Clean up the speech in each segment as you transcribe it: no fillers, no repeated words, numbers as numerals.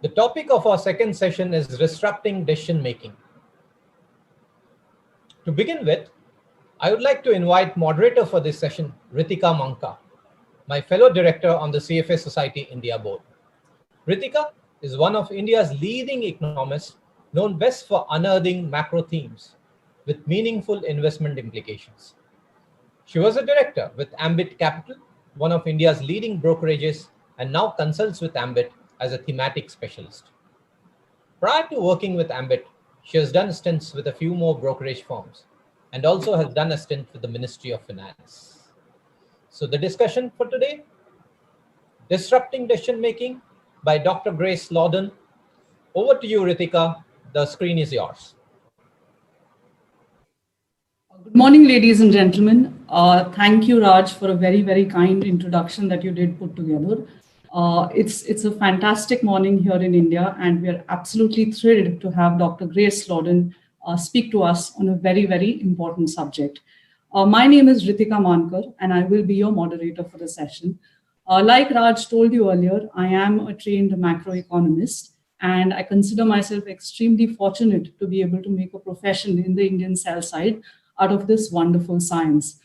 The topic of our second session is disrupting decision making. To begin with, I would like to invite moderator for this session, Ritika Manka, my fellow director on the CFA Society India board. Ritika is one of India's leading economists, known best for unearthing macro themes with meaningful investment implications. She was a director with Ambit Capital, one of India's leading brokerages, and now consults with Ambit as a thematic specialist. Prior to working with Ambit, she has done stints with a few more brokerage firms and also has done a stint with the Ministry of Finance. So the discussion for today, Disrupting Decision Making by Dr. Grace Lordan. Over to you, Ritika. The screen is yours. Good morning, ladies and gentlemen. Thank you, Raj, for a very, very kind introduction that you did put together. It's a fantastic morning here in India, and we are absolutely thrilled to have Dr. Grace Lordan speak to us on a very, very important subject. My name is Ritika Mankar, and I will be your moderator for the session. Like Raj told you earlier, I am a trained macroeconomist, and I consider myself extremely fortunate to be able to make a profession in the Indian sell side out of this wonderful science.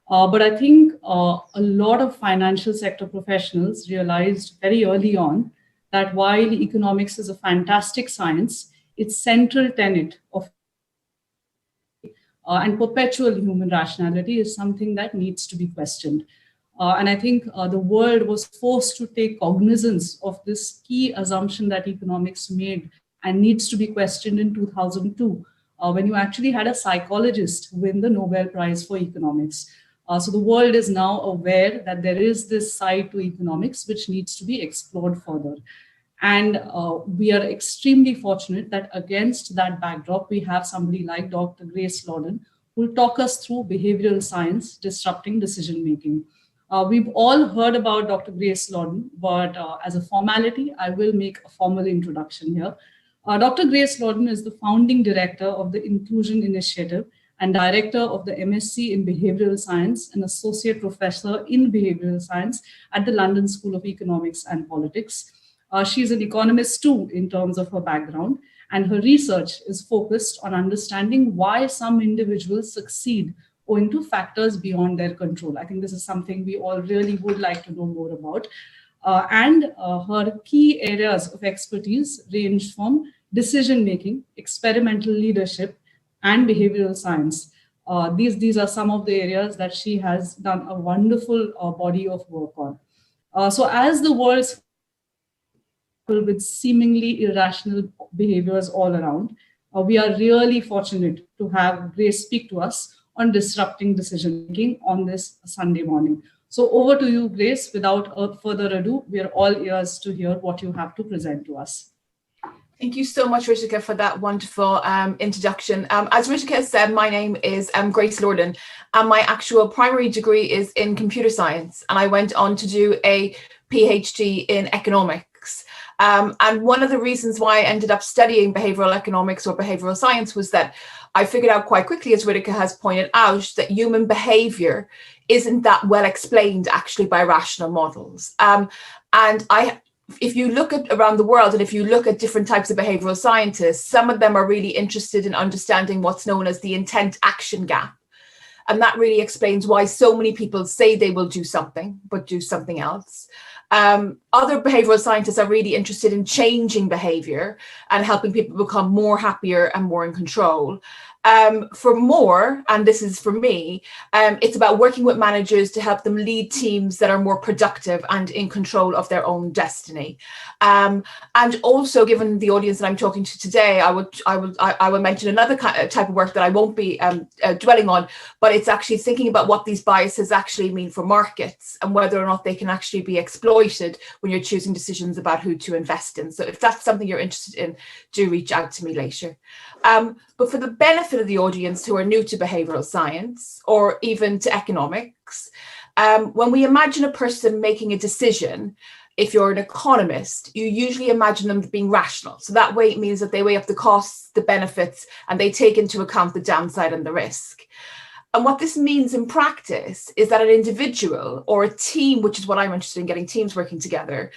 But I think a lot of financial sector professionals realized very early on that while economics is a fantastic science, its central tenet of and perpetual human rationality is something that needs to be questioned. And I think the world was forced to take cognizance of this key assumption that economics made and needs to be questioned in 2002, when you actually had a psychologist win the Nobel Prize for economics. So the world is now aware that there is this side to economics which needs to be explored further. And we are extremely fortunate that against that backdrop, we have somebody like Dr. Grace Lordan, who will talk us through behavioral science, disrupting decision-making. We've all heard about Dr. Grace Lordan, but as a formality, I will make a formal introduction here. Dr. Grace Lordan is the founding director of the Inclusion Initiative and director of the MSc in Behavioral Science and associate professor in Behavioral Science at the London School of Economics and Politics. She is an economist too in terms of her background, and her research is focused on understanding why some individuals succeed owing to factors beyond their control. I think this is something we all really would like to know more about. Her key areas of expertise range from decision-making, experimental leadership, and behavioral science. These are some of the areas that she has done a wonderful body of work on. So as the world's with seemingly irrational behaviors all around, we are really fortunate to have Grace speak to us on disrupting decision-making on this Sunday morning. So over to you, Grace. Without further ado, we are all ears to hear what you have to present to us. Thank you so much, Ritika, for that wonderful introduction. As Ritika said, my name is Grace Lordan, and my actual primary degree is in computer science, and I went on to do a PhD in economics. And one of the reasons why I ended up studying behavioral economics or behavioral science was that I figured out quite quickly, as Ritika has pointed out, that human behavior isn't that well explained actually by rational models. If you look at around the world and if you look at different types of behavioral scientists, some of them are really interested in understanding what's known as the intent action gap. And that really explains why so many people say they will do something, but do something else. Other behavioral scientists are really interested in changing behavior and helping people become more happier and more in control. For more, and this is for me, it's about working with managers to help them lead teams that are more productive and in control of their own destiny. And also, given the audience that I'm talking to today, I will mention another type of work that I won't be dwelling on, but it's actually thinking about what these biases actually mean for markets and whether or not they can actually be exploited when you're choosing decisions about who to invest in. So if that's something you're interested in, do reach out to me later. But for the benefit of the audience who are new to behavioral science or even to economics, when we imagine a person making a decision, if you're an economist, you usually imagine them being rational. So that way it means that they weigh up the costs, the benefits, and they take into account the downside and the risk. And what this means in practice is that an individual or a team, which is what I'm interested in, getting teams working together,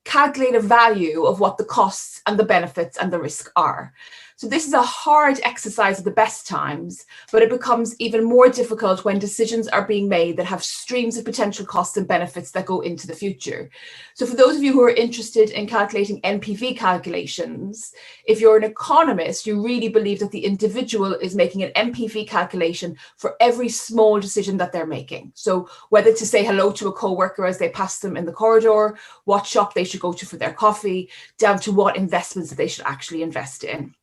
calculate a value of what the costs and the benefits and the risk are. So this is a hard exercise at the best times, but it becomes even more difficult when decisions are being made that have streams of potential costs and benefits that go into the future. So for those of you who are interested in calculating NPV calculations, if you're an economist, you really believe that the individual is making an NPV calculation for every small decision that they're making. So whether to say hello to a co-worker as they pass them in the corridor, what shop they should go to for their coffee, down to what investments that they should actually invest in.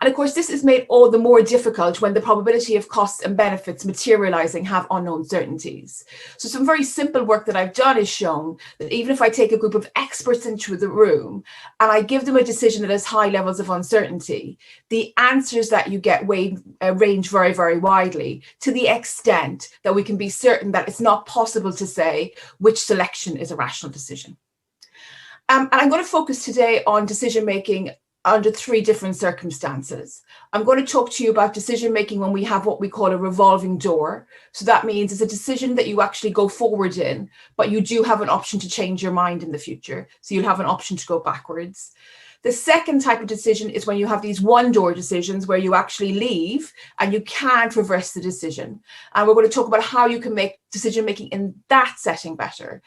And of course, this is made all the more difficult when the probability of costs and benefits materializing have unknown certainties. So some very simple work that I've done is shown that even if I take a group of experts into the room and I give them a decision that has high levels of uncertainty, the answers that you get range very, very widely, to the extent that we can be certain that it's not possible to say which selection is a rational decision. And I'm going to focus today on decision-making under three different circumstances. I'm going to talk to you about decision making when we have what we call a revolving door. So that means it's a decision that you actually go forward in, but you do have an option to change your mind in the future. So you'll have an option to go backwards. The second type of decision is when you have these one-door decisions where you actually leave and you can't reverse the decision. And we're going to talk about how you can make decision making in that setting better.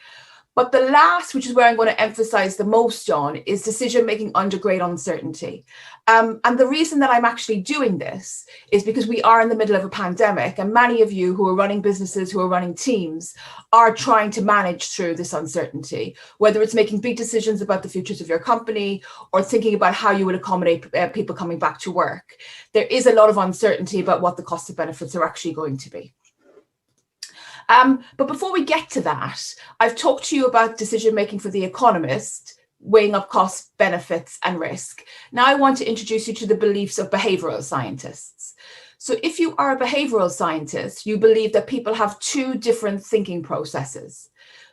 But the last, which is where I'm going to emphasize the most on, is decision-making under great uncertainty. And the reason that I'm actually doing this is because we are in the middle of a pandemic, and many of you who are running businesses, who are running teams, are trying to manage through this uncertainty, whether it's making big decisions about the futures of your company or thinking about how you would accommodate people coming back to work. There is a lot of uncertainty about what the cost of benefits are actually going to be. But before we get to that, I've talked to you about decision-making for the economist, weighing up costs, benefits, and risk. Now I want to introduce you to the beliefs of behavioral scientists. So if you are a behavioral scientist, you believe that people have two different thinking processes.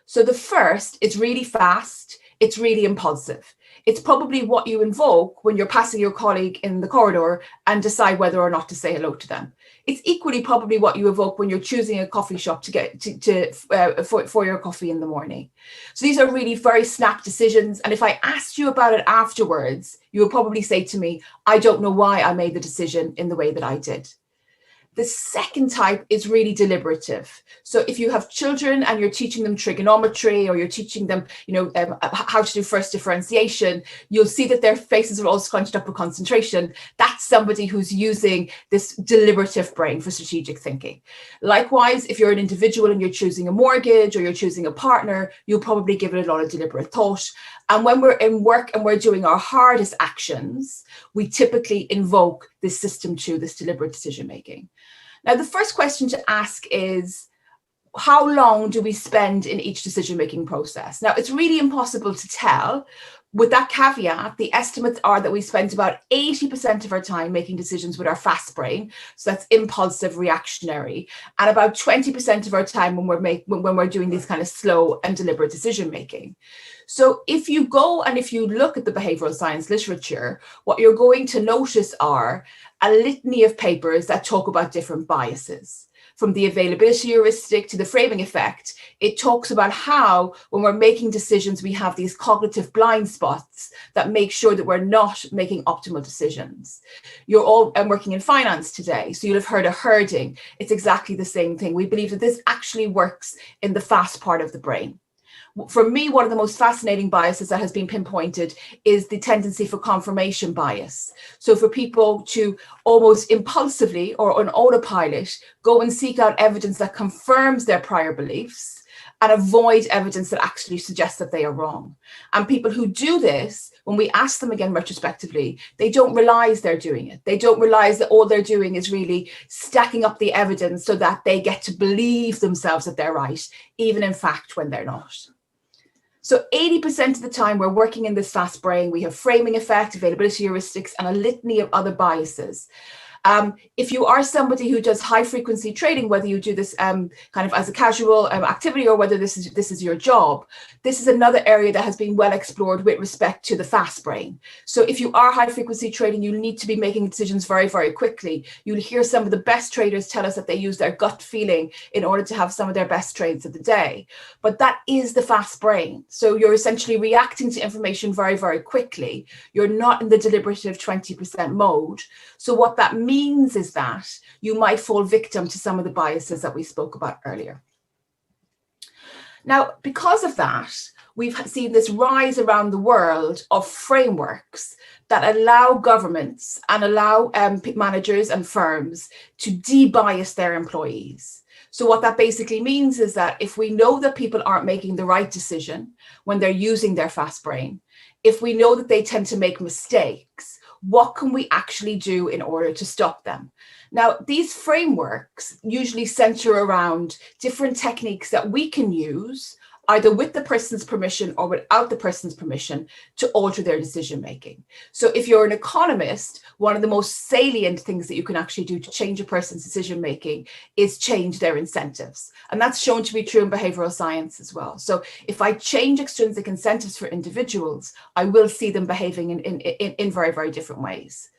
So the first is really fast, it's really impulsive. It's probably what you invoke when you're passing your colleague in the corridor and decide whether or not to say hello to them. It's equally probably what you evoke when you're choosing a coffee shop to get for your coffee in the morning. So these are really very snap decisions. And if I asked you about it afterwards, you would probably say to me, I don't know why I made the decision in the way that I did. The second type is really deliberative. So if you have children and you're teaching them trigonometry or you're teaching them, how to do first differentiation, you'll see that their faces are all scrunched up with concentration. That's somebody who's using this deliberative brain for strategic thinking. Likewise, if you're an individual and you're choosing a mortgage or you're choosing a partner, you'll probably give it a lot of deliberate thought. And when we're in work and we're doing our hardest actions, we typically invoke this system 2, this deliberate decision making. Now, the first question to ask is, how long do we spend in each decision-making process? Now, it's really impossible to tell. With that caveat, the estimates are that we spend about 80% of our time making decisions with our fast brain. So that's impulsive, reactionary, and about 20% of our time when we're doing these kind of slow and deliberate decision-making. So if you go and if you look at the behavioral science literature, what you're going to notice are a litany of papers that talk about different biases. From the availability heuristic to the framing effect, it talks about how, when we're making decisions, we have these cognitive blind spots that make sure that we're not making optimal decisions. You're all working in finance today, so you'll have heard of herding. It's exactly the same thing. We believe that this actually works in the fast part of the brain. For me, one of the most fascinating biases that has been pinpointed is the tendency for confirmation bias. So for people to almost impulsively or on autopilot go and seek out evidence that confirms their prior beliefs and avoid evidence that actually suggests that they are wrong. And people who do this, when we ask them again retrospectively, they don't realize they're doing it. They don't realize that all they're doing is really stacking up the evidence so that they get to believe themselves that they're right, even in fact when they're not. So 80% of the time we're working in this fast brain, we have framing effect, availability heuristics, and a litany of other biases. If you are somebody who does high frequency trading, whether you do this kind of as a casual activity or whether this is your job, this is another area that has been well explored with respect to the fast brain. So if you are high frequency trading, you need to be making decisions very, very quickly. You'll hear some of the best traders tell us that they use their gut feeling in order to have some of their best trades of the day. But that is the fast brain. So you're essentially reacting to information very, very quickly. You're not in the deliberative 20% mode. So what that means is that you might fall victim to some of the biases that we spoke about earlier. Now, because of that, we've seen this rise around the world of frameworks that allow governments and allow managers and firms to de-bias their employees. So what that basically means is that if we know that people aren't making the right decision when they're using their fast brain, if we know that they tend to make mistakes, what can we actually do in order to stop them? Now, these frameworks usually center around different techniques that we can use, either with the person's permission or without the person's permission, to alter their decision making. So if you're an economist, one of the most salient things that you can actually do to change a person's decision making is change their incentives. And that's shown to be true in behavioral science as well. So if I change extrinsic incentives for individuals, I will see them behaving in very, very different ways.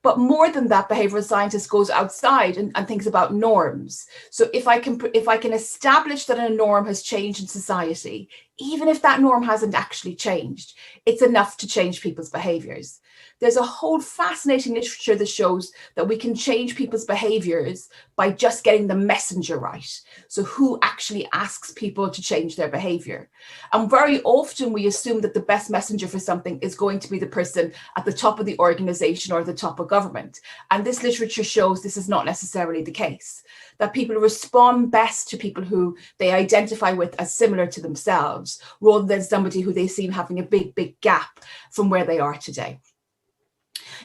But more than that, behavioral scientist goes outside and thinks about norms. So if I can establish that a norm has changed in society, even if that norm hasn't actually changed, it's enough to change people's behaviors. There's a whole fascinating literature that shows that we can change people's behaviors by just getting the messenger right. So who actually asks people to change their behavior? And very often we assume that the best messenger for something is going to be the person at the top of the organization or the top of government. And this literature shows this is not necessarily the case, that people respond best to people who they identify with as similar to themselves, rather than somebody who they seem having a big, big gap from where they are today.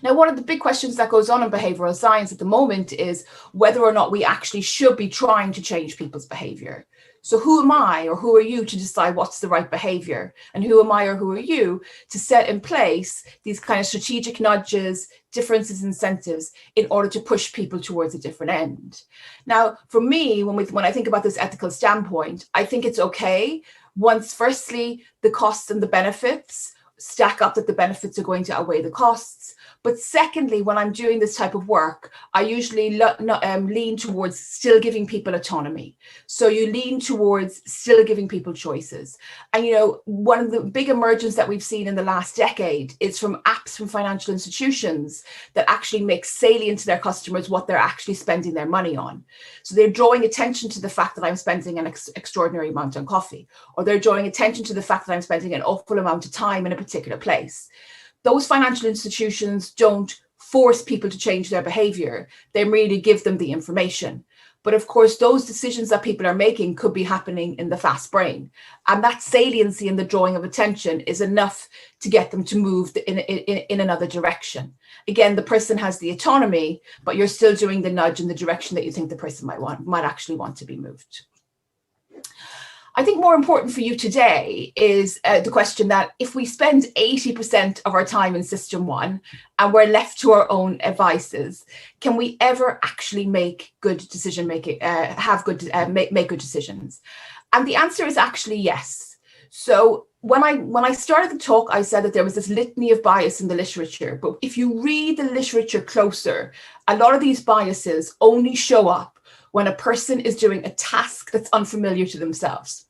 Now, one of the big questions that goes on in behavioral science at the moment is whether or not we actually should be trying to change people's behavior. So who am I or who are you to decide what's the right behavior? And who am I or who are you to set in place these kind of strategic nudges, differences, incentives in order to push people towards a different end? Now, for me, when I think about this ethical standpoint, I think it's okay once, firstly, the costs and the benefits stack up, that the benefits are going to outweigh the costs. But secondly, when I'm doing this type of work, I usually lean towards still giving people autonomy. So you lean towards still giving people choices. And, you know, one of the big emergence that we've seen in the last decade is from apps from financial institutions that actually make salient to their customers what they're actually spending their money on. So they're drawing attention to the fact that I'm spending an extraordinary amount on coffee, or they're drawing attention to the fact that I'm spending an awful amount of time in a particular place. Those financial institutions don't force people to change their behavior. They really give them the information. But of course, those decisions that people are making could be happening in the fast brain. And that saliency in the drawing of attention is enough to get them to move in another direction. Again, the person has the autonomy, but you're still doing the nudge in the direction that you think the person might actually want to be moved. I think more important for you today is the question that if we spend 80% of our time in system one and we're left to our own devices, can we ever actually make good decision making, make good decisions? And the answer is actually yes. So when I started the talk, I said that there was this litany of bias in the literature, but if you read the literature closer, a lot of these biases only show up when a person is doing a task that's unfamiliar to themselves.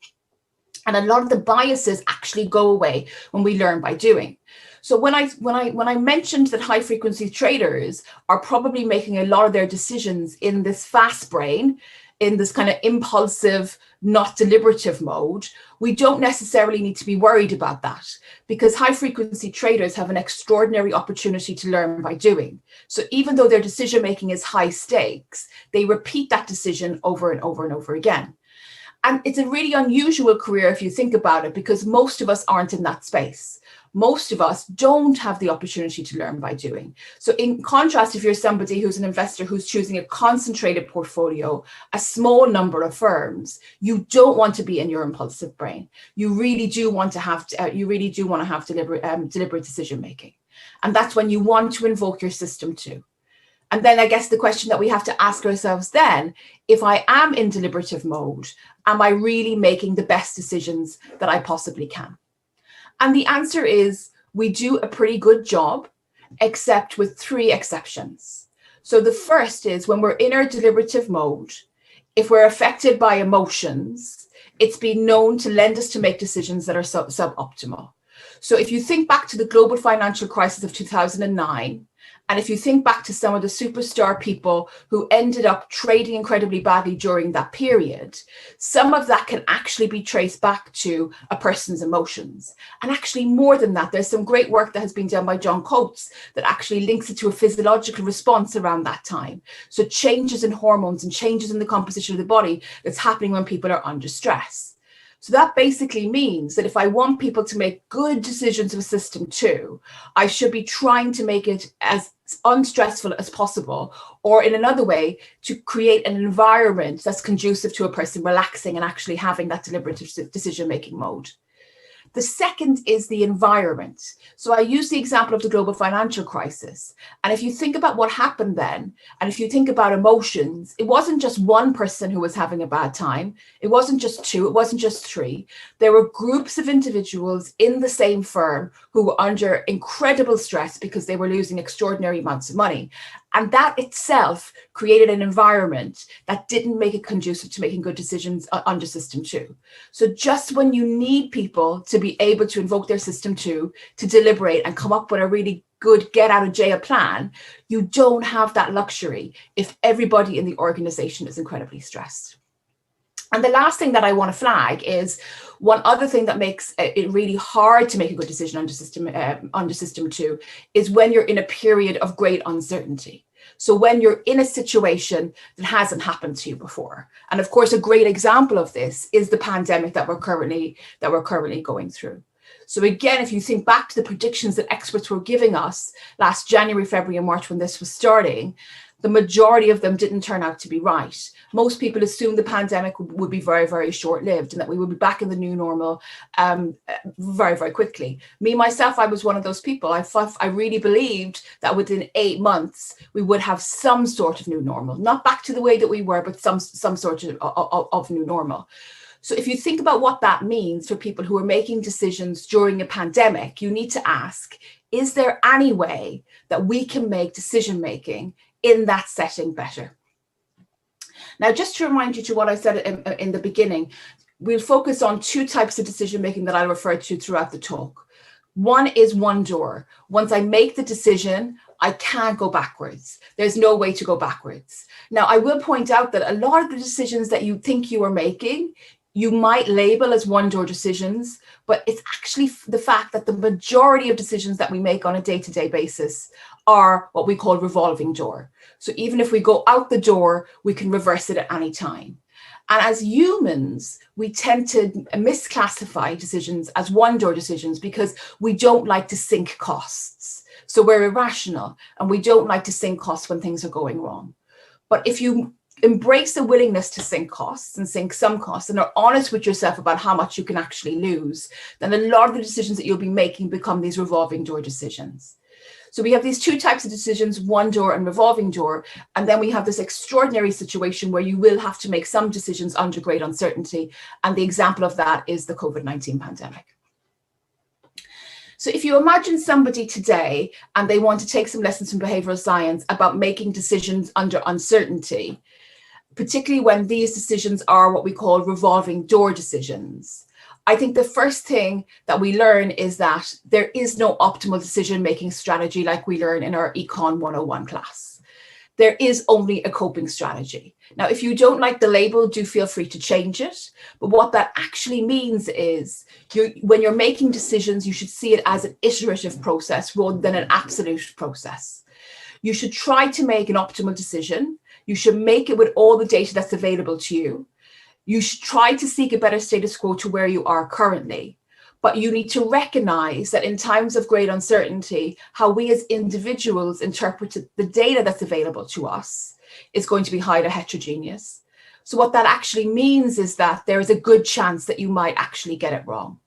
And a lot of the biases actually go away when we learn by doing. So when I mentioned that high frequency traders are probably making a lot of their decisions in this fast brain, in this kind of impulsive, not deliberative mode, we don't necessarily need to be worried about that, because high frequency traders have an extraordinary opportunity to learn by doing. So even though their decision making is high stakes, they repeat that decision over and over and over again. And it's a really unusual career if you think about it, because most of us aren't in that space. Most of us don't have the opportunity to learn by doing. So in contrast, if you're somebody who's an investor who's choosing a concentrated portfolio, a small number of firms, you don't want to be in your impulsive brain. You really do want to have deliberate decision making. And that's when you want to invoke your system too. And then I guess the question that we have to ask ourselves then, if I am in deliberative mode, am I really making the best decisions that I possibly can? And the answer is we do a pretty good job, except with 3 exceptions. So the first is when we're in our deliberative mode, if we're affected by emotions, it's been known to lend us to make decisions that are suboptimal. So if you think back to the global financial crisis of 2009, and if you think back to some of the superstar people who ended up trading incredibly badly during that period, some of that can actually be traced back to a person's emotions. And actually more than that, there's some great work that has been done by John Coates that actually links it to a physiological response around that time. So changes in hormones and changes in the composition of the body that's happening when people are under stress. So that basically means that if I want people to make good decisions with system 2, I should be trying to make it as unstressful as possible, or in another way, to create an environment that's conducive to a person relaxing and actually having that deliberative decision-making mode. The second is the environment. So I use the example of the global financial crisis. And if you think about what happened then, and if you think about emotions, it wasn't just one person who was having a bad time. It wasn't just 2, it wasn't just 3. There were groups of individuals in the same firm who were under incredible stress because they were losing extraordinary amounts of money. And that itself created an environment that didn't make it conducive to making good decisions under system 2. So just when you need people to be able to invoke their system 2 to deliberate and come up with a really good get out of jail plan, you don't have that luxury if everybody in the organization is incredibly stressed. And the last thing that I want to flag is one other thing that makes it really hard to make a good decision under system 2 is when you're in a period of great uncertainty. So when you're in a situation that hasn't happened to you before. And of course, a great example of this is the pandemic that we're currently going through. So again, if you think back to the predictions that experts were giving us last January, February, and March when this was starting, the majority of them didn't turn out to be right. Most people assumed the pandemic would be very, very short-lived and that we would be back in the new normal very, very quickly. Me, myself, I was one of those people. I really believed that within 8 months, we would have some sort of new normal. Not back to the way that we were, but some sort of new normal. So if you think about what that means for people who are making decisions during a pandemic, you need to ask, is there any way that we can make decision-making in that setting better? Now, just to remind you to what I said in the beginning, we'll focus on 2 types of decision-making that I refer to throughout the talk. One is one door. Once I make the decision, I can't go backwards. There's no way to go backwards. Now, I will point out that a lot of the decisions that you think you are making, you might label as one-door decisions, but it's actually the fact that the majority of decisions that we make on a day-to-day basis are what we call revolving door. So even if we go out the door, we can reverse it at any time. And as humans, we tend to misclassify decisions as one-door decisions because we don't like to sink costs. So we're irrational and we don't like to sink costs when things are going wrong. But if you embrace the willingness to sink costs and sink some costs and are honest with yourself about how much you can actually lose, then a lot of the decisions that you'll be making become these revolving door decisions. So we have these 2 types of decisions, one door and revolving door. And then we have this extraordinary situation where you will have to make some decisions under great uncertainty. And the example of that is the COVID-19 pandemic. So if you imagine somebody today and they want to take some lessons from behavioral science about making decisions under uncertainty, particularly when these decisions are what we call revolving door decisions, I think the first thing that we learn is that there is no optimal decision-making strategy like we learn in our Econ 101 class. There is only a coping strategy. Now, if you don't like the label, do feel free to change it. But what that actually means is when you're making decisions, you should see it as an iterative process rather than an absolute process. You should try to make an optimal decision. You should make it with all the data that's available to you. You should try to seek a better status quo to where you are currently. But you need to recognize that in times of great uncertainty, how we as individuals interpret the data that's available to us is going to be highly heterogeneous. So what that actually means is that there is a good chance that you might actually get it wrong.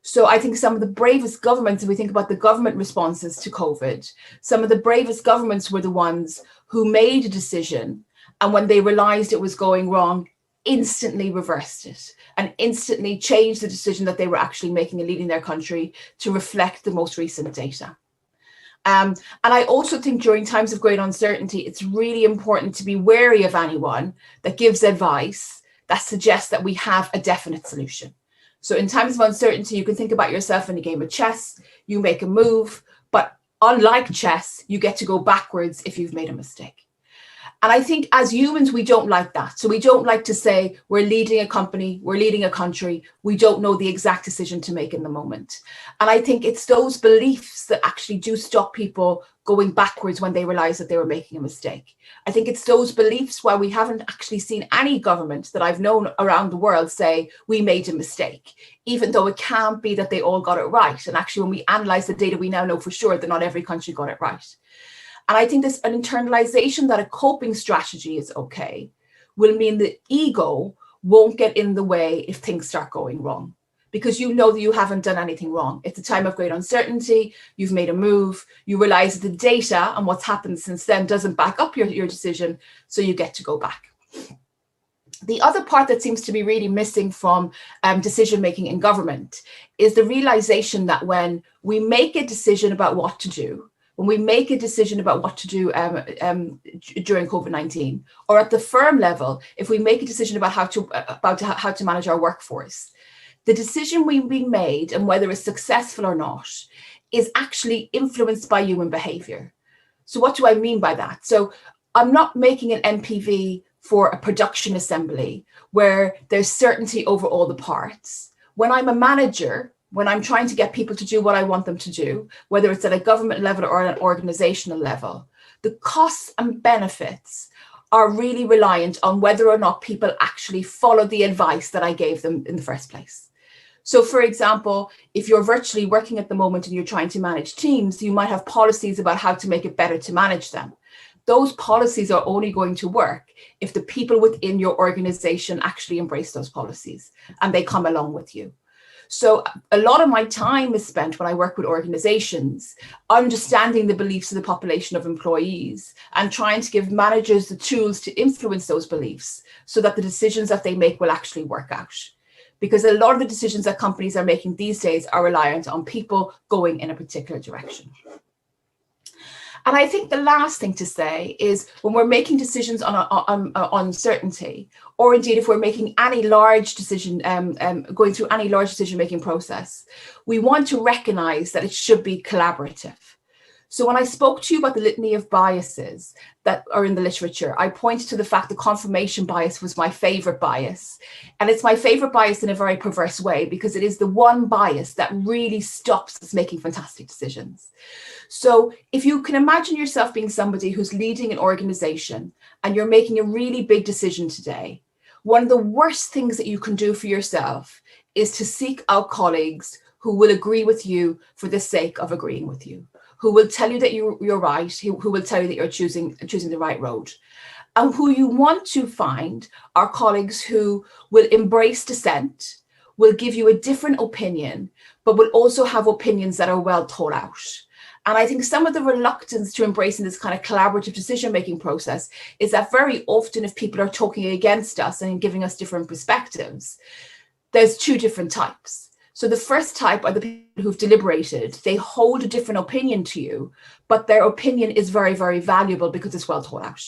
So I think some of the bravest governments, if we think about the government responses to COVID, some of the bravest governments were the ones who made a decision, and when they realized it was going wrong, instantly reversed it and instantly changed the decision that they were actually making and leading their country to reflect the most recent data. And I also think during times of great uncertainty, it's really important to be wary of anyone that gives advice that suggests that we have a definite solution. So in times of uncertainty, you can think about yourself in a game of chess, you make a move, but unlike chess, you get to go backwards if you've made a mistake. And I think as humans, we don't like that. So we don't like to say we're leading a company, we're leading a country, we don't know the exact decision to make in the moment. And I think it's those beliefs that actually do stop people going backwards when they realize that they were making a mistake. I think it's those beliefs why we haven't actually seen any government that I've known around the world say we made a mistake, even though it can't be that they all got it right. And actually, when we analyze the data, we now know for sure that not every country got it right. And I think there's an internalization that a coping strategy is okay will mean that ego won't get in the way if things start going wrong, because you know that you haven't done anything wrong. It's a time of great uncertainty. You've made a move. You realize that the data and what's happened since then doesn't back up your decision. So you get to go back. The other part that seems to be really missing from decision-making in government is the realization that when we make a decision about what to do, when we make a decision about what to do during COVID-19, or at the firm level, if we make a decision about how to manage our workforce, the decision being made and whether it's successful or not is actually influenced by human behavior. So what do I mean by that? So I'm not making an NPV for a production assembly where there's certainty over all the parts. When I'm a manager, when I'm trying to get people to do what I want them to do, whether it's at a government level or an organizational level, the costs and benefits are really reliant on whether or not people actually follow the advice that I gave them in the first place. So for example, if you're virtually working at the moment and you're trying to manage teams, you might have policies about how to make it better to manage them. Those policies are only going to work if the people within your organization actually embrace those policies and they come along with you. So a lot of my time is spent when I work with organizations, understanding the beliefs of the population of employees and trying to give managers the tools to influence those beliefs so that the decisions that they make will actually work out. Because a lot of the decisions that companies are making these days are reliant on people going in a particular direction. And I think the last thing to say is when we're making decisions on uncertainty, or indeed if we're making any large decision, going through any large decision-making process, we want to recognize that it should be collaborative. So when I spoke to you about the litany of biases that are in the literature, I pointed to the fact that confirmation bias was my favorite bias. And it's my favorite bias in a very perverse way, because it is the one bias that really stops us making fantastic decisions. So if you can imagine yourself being somebody who's leading an organization and you're making a really big decision today, one of the worst things that you can do for yourself is to seek out colleagues who will agree with you for the sake of agreeing with you, who will tell you that you're right, who will tell you that you're choosing the right road. And who you want to find are colleagues who will embrace dissent, will give you a different opinion, but will also have opinions that are well thought out. And I think some of the reluctance to embracing this kind of collaborative decision-making process is that very often if people are talking against us and giving us different perspectives, there's two different types. So the first type are the people who've deliberated. They hold a different opinion to you, but their opinion is very, very valuable because it's well thought out.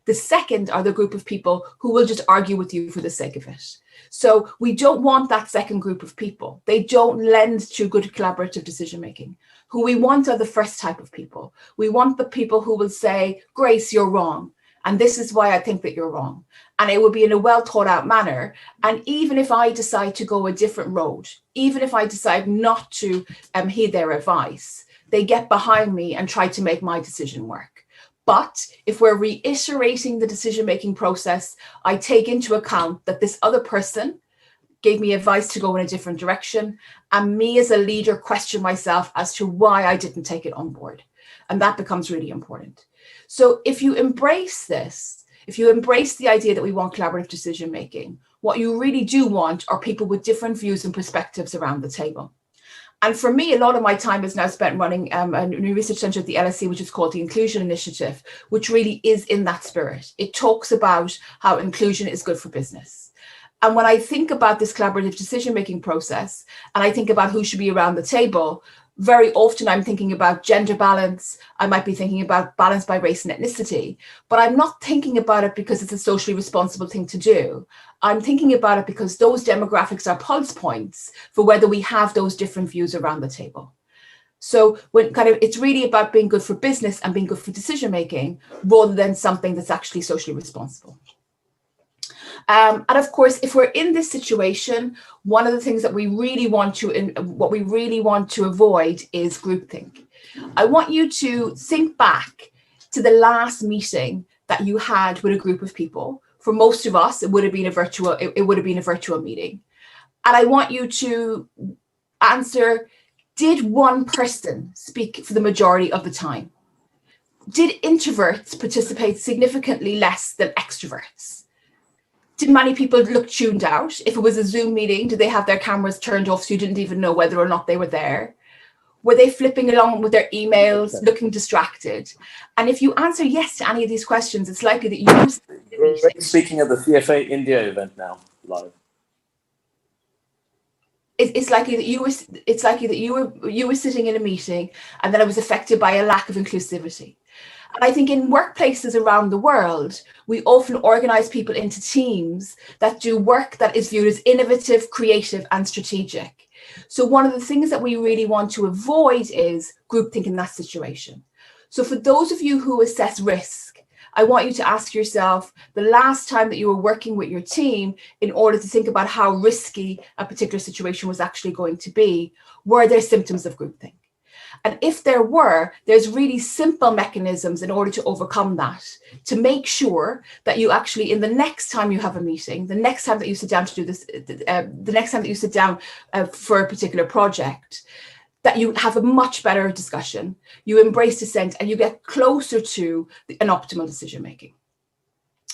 The second are the group of people who will just argue with you for the sake of it. So we don't want that second group of people. They don't lend to good collaborative decision-making. Who we want are the first type of people. We want the people who will say, Grace, you're wrong. And this is why I think that you're wrong. And it will be in a well thought out manner. And even if I decide to go a different road, even if I decide not to heed their advice, they get behind me and try to make my decision work. But if we're reiterating the decision-making process, I take into account that this other person gave me advice to go in a different direction, and me as a leader question myself as to why I didn't take it on board. And that becomes really important. So if you embrace this, if you embrace the idea that we want collaborative decision-making, what you really do want are people with different views and perspectives around the table. And for me, a lot of my time is now spent running a new research centre at the LSE, which is called the Inclusion Initiative, which really is in that spirit. It talks about how inclusion is good for business. And when I think about this collaborative decision-making process, and I think about who should be around the table, very often I'm thinking about gender balance. I might be thinking about balance by race and ethnicity, but I'm not thinking about it because it's a socially responsible thing to do. I'm thinking about it because those demographics are pulse points for whether we have those different views around the table. So when it's really about being good for business and being good for decision making rather than something that's actually socially responsible. And of course, if we're in this situation, one of the things that we really want to avoid is groupthink. I want you to think back to the last meeting that you had with a group of people. For most of us, it would have been a virtual meeting. And I want you to answer, did one person speak for the majority of the time? Did introverts participate significantly less than extroverts? Did many people look tuned out? If it was a Zoom meeting, did they have their cameras turned off so you didn't even know whether or not they were there? Were they flipping along with their emails, looking distracted? And if you answer yes to any of these questions, it's likely that We're speaking at the CFA India event now, live. It's likely that you were sitting in a meeting and then it was affected by a lack of inclusivity. And I think in workplaces around the world, we often organize people into teams that do work that is viewed as innovative, creative, and strategic. So one of the things that we really want to avoid is groupthink in that situation. So for those of you who assess risk, I want you to ask yourself the last time that you were working with your team in order to think about how risky a particular situation was actually going to be, were there symptoms of groupthink? And if there were, there's really simple mechanisms in order to overcome that, to make sure that you actually, in the next time you have a meeting, the next time that you sit down to do this, the next time that you sit down for a particular project, that you have a much better discussion, you embrace dissent, and you get closer to an optimal decision making.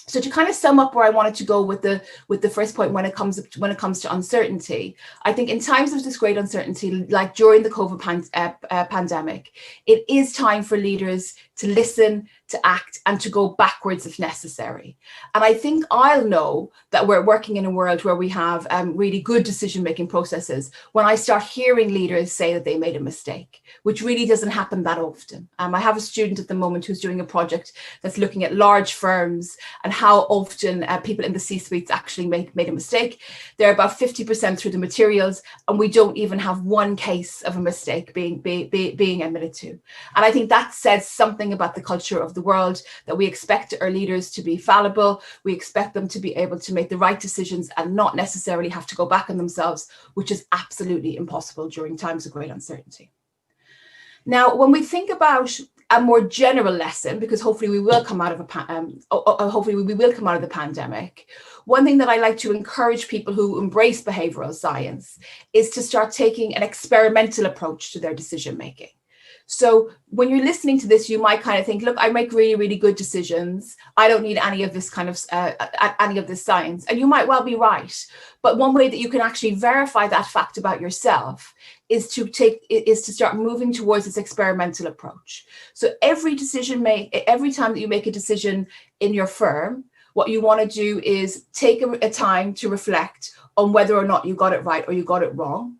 So to kind of sum up where I wanted to go with the first point when it comes to uncertainty, I think in times of this great uncertainty, like during the COVID pandemic, it is time for leaders to listen, to act, and to go backwards if necessary. And I think I'll know that we're working in a world where we have really good decision-making processes when I start hearing leaders say that they made a mistake, which really doesn't happen that often. I have a student at the moment who's doing a project that's looking at large firms and how often people in the C-suites actually made a mistake. They're about 50% through the materials, and we don't even have one case of a mistake being admitted to. And I think that says something about the culture of the world, that we expect our leaders to be fallible. We expect them to be able to make the right decisions and not necessarily have to go back on themselves, which is absolutely impossible during times of great uncertainty. Now, when we think about a more general lesson, because hopefully we will come out of the pandemic, one thing that I like to encourage people who embrace behavioral science is to start taking an experimental approach to their decision making. So when you're listening to this, you might kind of think, look, I make really, really good decisions. I don't need any of this kind of any of this science. And you might well be right. But one way that you can actually verify that fact about yourself is to start moving towards this experimental approach. So every time that you make a decision in your firm, what you want to do is take a time to reflect on whether or not you got it right or you got it wrong.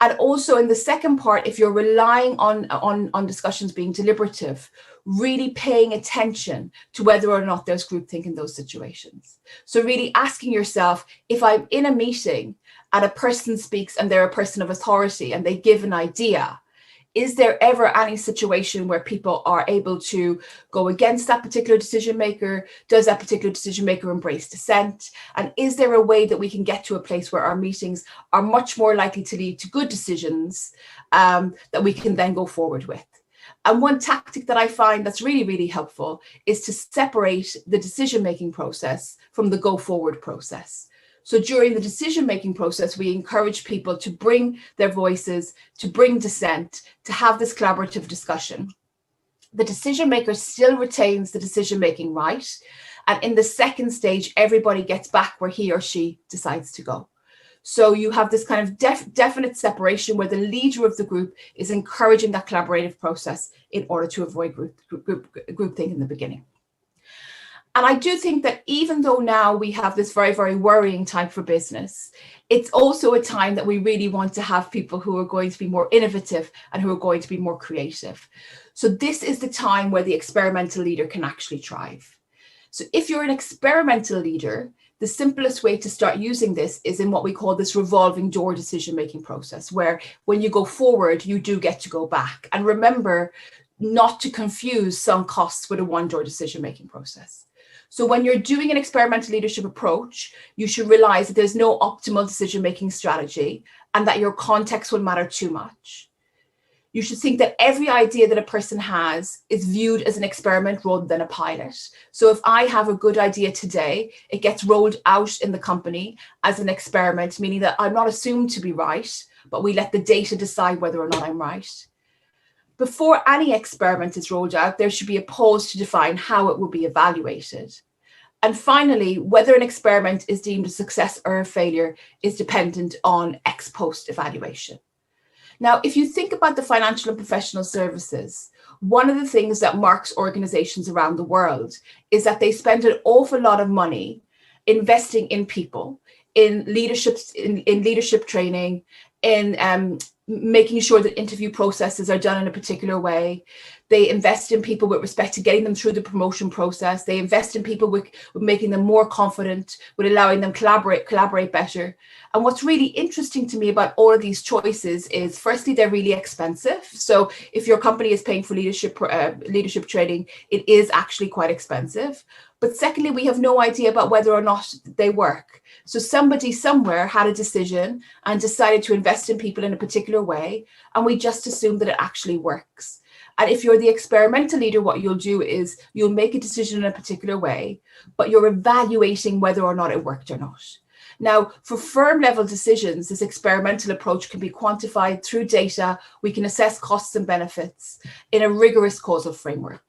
And also in the second part, if you're relying on discussions being deliberative, really paying attention to whether or not there's groupthink in those situations. So really asking yourself, if I'm in a meeting and a person speaks and they're a person of authority and they give an idea, is there ever any situation where people are able to go against that particular decision maker? Does that particular decision maker embrace dissent? And is there a way that we can get to a place where our meetings are much more likely to lead to good decisions that we can then go forward with? And one tactic that I find that's really, really helpful is to separate the decision-making process from the go forward process. So during the decision-making process, we encourage people to bring their voices, to bring dissent, to have this collaborative discussion. The decision maker still retains the decision-making right. And in the second stage, everybody gets back where he or she decides to go. So you have this kind of definite separation where the leader of the group is encouraging that collaborative process in order to avoid groupthink in the beginning. And I do think that even though now we have this very, very worrying time for business, it's also a time that we really want to have people who are going to be more innovative and who are going to be more creative. So this is the time where the experimental leader can actually thrive. So if you're an experimental leader, the simplest way to start using this is in what we call this revolving door decision-making process, where when you go forward, you do get to go back. And remember not to confuse sunk costs with a one-door decision-making process. So when you're doing an experimental leadership approach, you should realize that there's no optimal decision-making strategy and that your context will matter too much. You should think that every idea that a person has is viewed as an experiment rather than a pilot. So if I have a good idea today, it gets rolled out in the company as an experiment, meaning that I'm not assumed to be right, but we let the data decide whether or not I'm right. Before any experiment is rolled out, there should be a pause to define how it will be evaluated. And finally, whether an experiment is deemed a success or a failure is dependent on ex post evaluation. Now, if you think about the financial and professional services, one of the things that marks organizations around the world is that they spend an awful lot of money investing in people, in leadership training, in making sure that interview processes are done in a particular way. They invest in people with respect to getting them through the promotion process. They invest in people with making them more confident, with allowing them collaborate better. And what's really interesting to me about all of these choices is, firstly, they're really expensive. So if your company is paying for leadership training, it is actually quite expensive. But secondly, we have no idea about whether or not they work. So somebody somewhere had a decision and decided to invest in people in a particular way, and we just assume that it actually works. And if you're the experimental leader, what you'll do is you'll make a decision in a particular way, but you're evaluating whether or not it worked or not. Now, for firm level decisions, this experimental approach can be quantified through data. We can assess costs and benefits in a rigorous causal framework.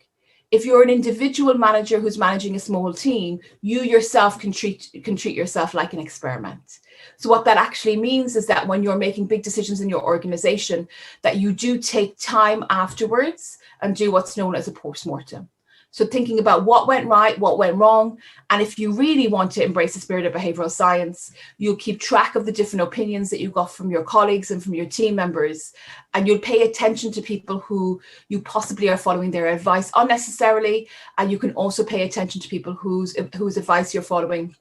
If you're an individual manager who's managing a small team, you yourself can treat yourself like an experiment. So what that actually means is that when you're making big decisions in your organization, that you do take time afterwards and do what's known as a post-mortem. So thinking about what went right, what went wrong. And if you really want to embrace the spirit of behavioral science, you'll keep track of the different opinions that you got from your colleagues and from your team members. And you'll pay attention to people who you possibly are following their advice unnecessarily. And you can also pay attention to people whose advice you're following,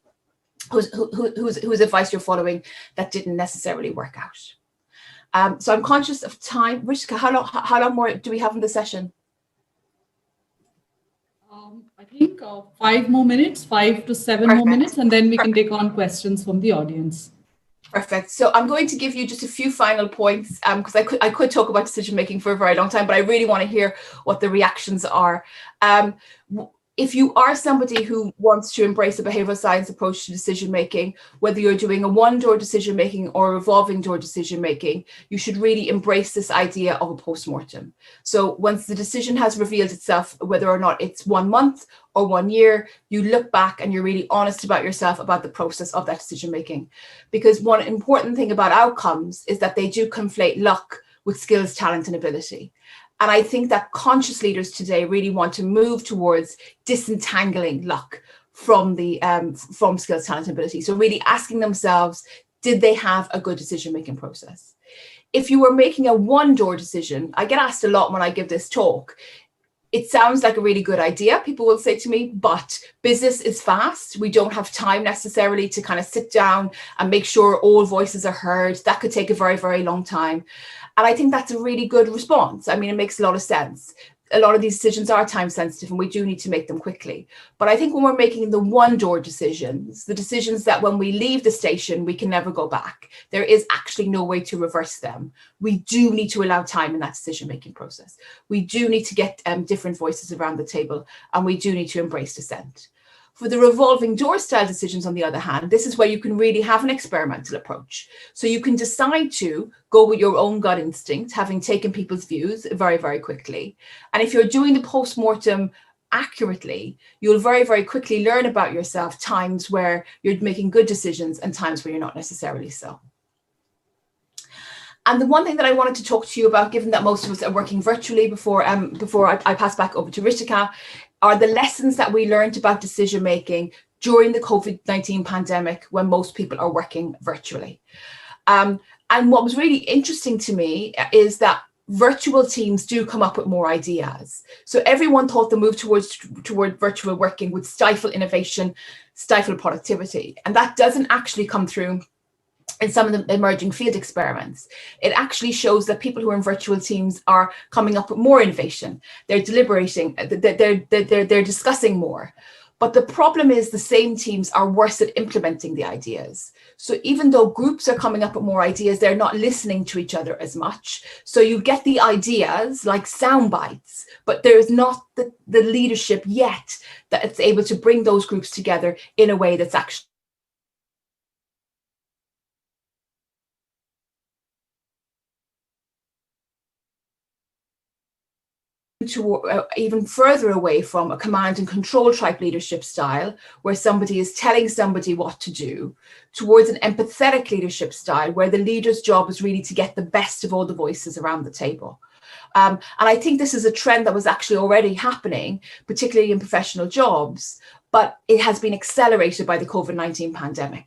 whose advice you're following that didn't necessarily work out. So I'm conscious of time. Rishika, how long more do we have in the session? I think 5 more minutes, 5 to 7 Perfect. more minutes, and then we can take on questions from the audience. Perfect. So I'm going to give you just a few final points because I could talk about decision making for a very long time, but I really want to hear what the reactions are. If you are somebody who wants to embrace a behavioral science approach to decision making, whether you're doing a one-door decision making or a revolving door decision making, you should really embrace this idea of a post-mortem. So once the decision has revealed itself, whether or not it's 1 month or 1 year, you look back and you're really honest about yourself about the process of that decision making. Because one important thing about outcomes is that they do conflate luck with skills, talent, and ability. And I think that conscious leaders today really want to move towards disentangling luck from skills, talent, and ability. So really asking themselves, did they have a good decision-making process? If you were making a one-door decision, I get asked a lot when I give this talk, it sounds like a really good idea, people will say to me, but business is fast. We don't have time necessarily to kind of sit down and make sure all voices are heard. That could take a very, very long time. And I think that's a really good response. I mean, it makes a lot of sense. A lot of these decisions are time sensitive and we do need to make them quickly. But I think when we're making the one-door decisions, the decisions that when we leave the station, we can never go back, there is actually no way to reverse them. We do need to allow time in that decision-making process. We do need to get different voices around the table, and we do need to embrace dissent. For the revolving door style decisions, on the other hand, this is where you can really have an experimental approach. So you can decide to go with your own gut instinct, having taken people's views very, very quickly. And if you're doing the post-mortem accurately, you'll very, very quickly learn about yourself times where you're making good decisions and times where you're not necessarily so. And the one thing that I wanted to talk to you about, given that most of us are working virtually before I pass back over to Ritika, are the lessons that we learned about decision making during the COVID-19 pandemic when most people are working virtually. And what was really interesting to me is that virtual teams do come up with more ideas. So everyone thought the move toward virtual working would stifle innovation, stifle productivity. And that doesn't actually come through in some of the emerging field experiments. It actually shows that people who are in virtual teams are coming up with more innovation. They're deliberating, they're discussing more. But the problem is the same teams are worse at implementing the ideas. So even though groups are coming up with more ideas, they're not listening to each other as much. So you get the ideas like sound bites, but there's not the leadership yet that it's able to bring those groups together in a way that's actually to even further away from a command and control type leadership style, where somebody is telling somebody what to do, towards an empathetic leadership style, where the leader's job is really to get the best of all the voices around the table. And I think this is a trend that was actually already happening, particularly in professional jobs, but it has been accelerated by the COVID-19 pandemic.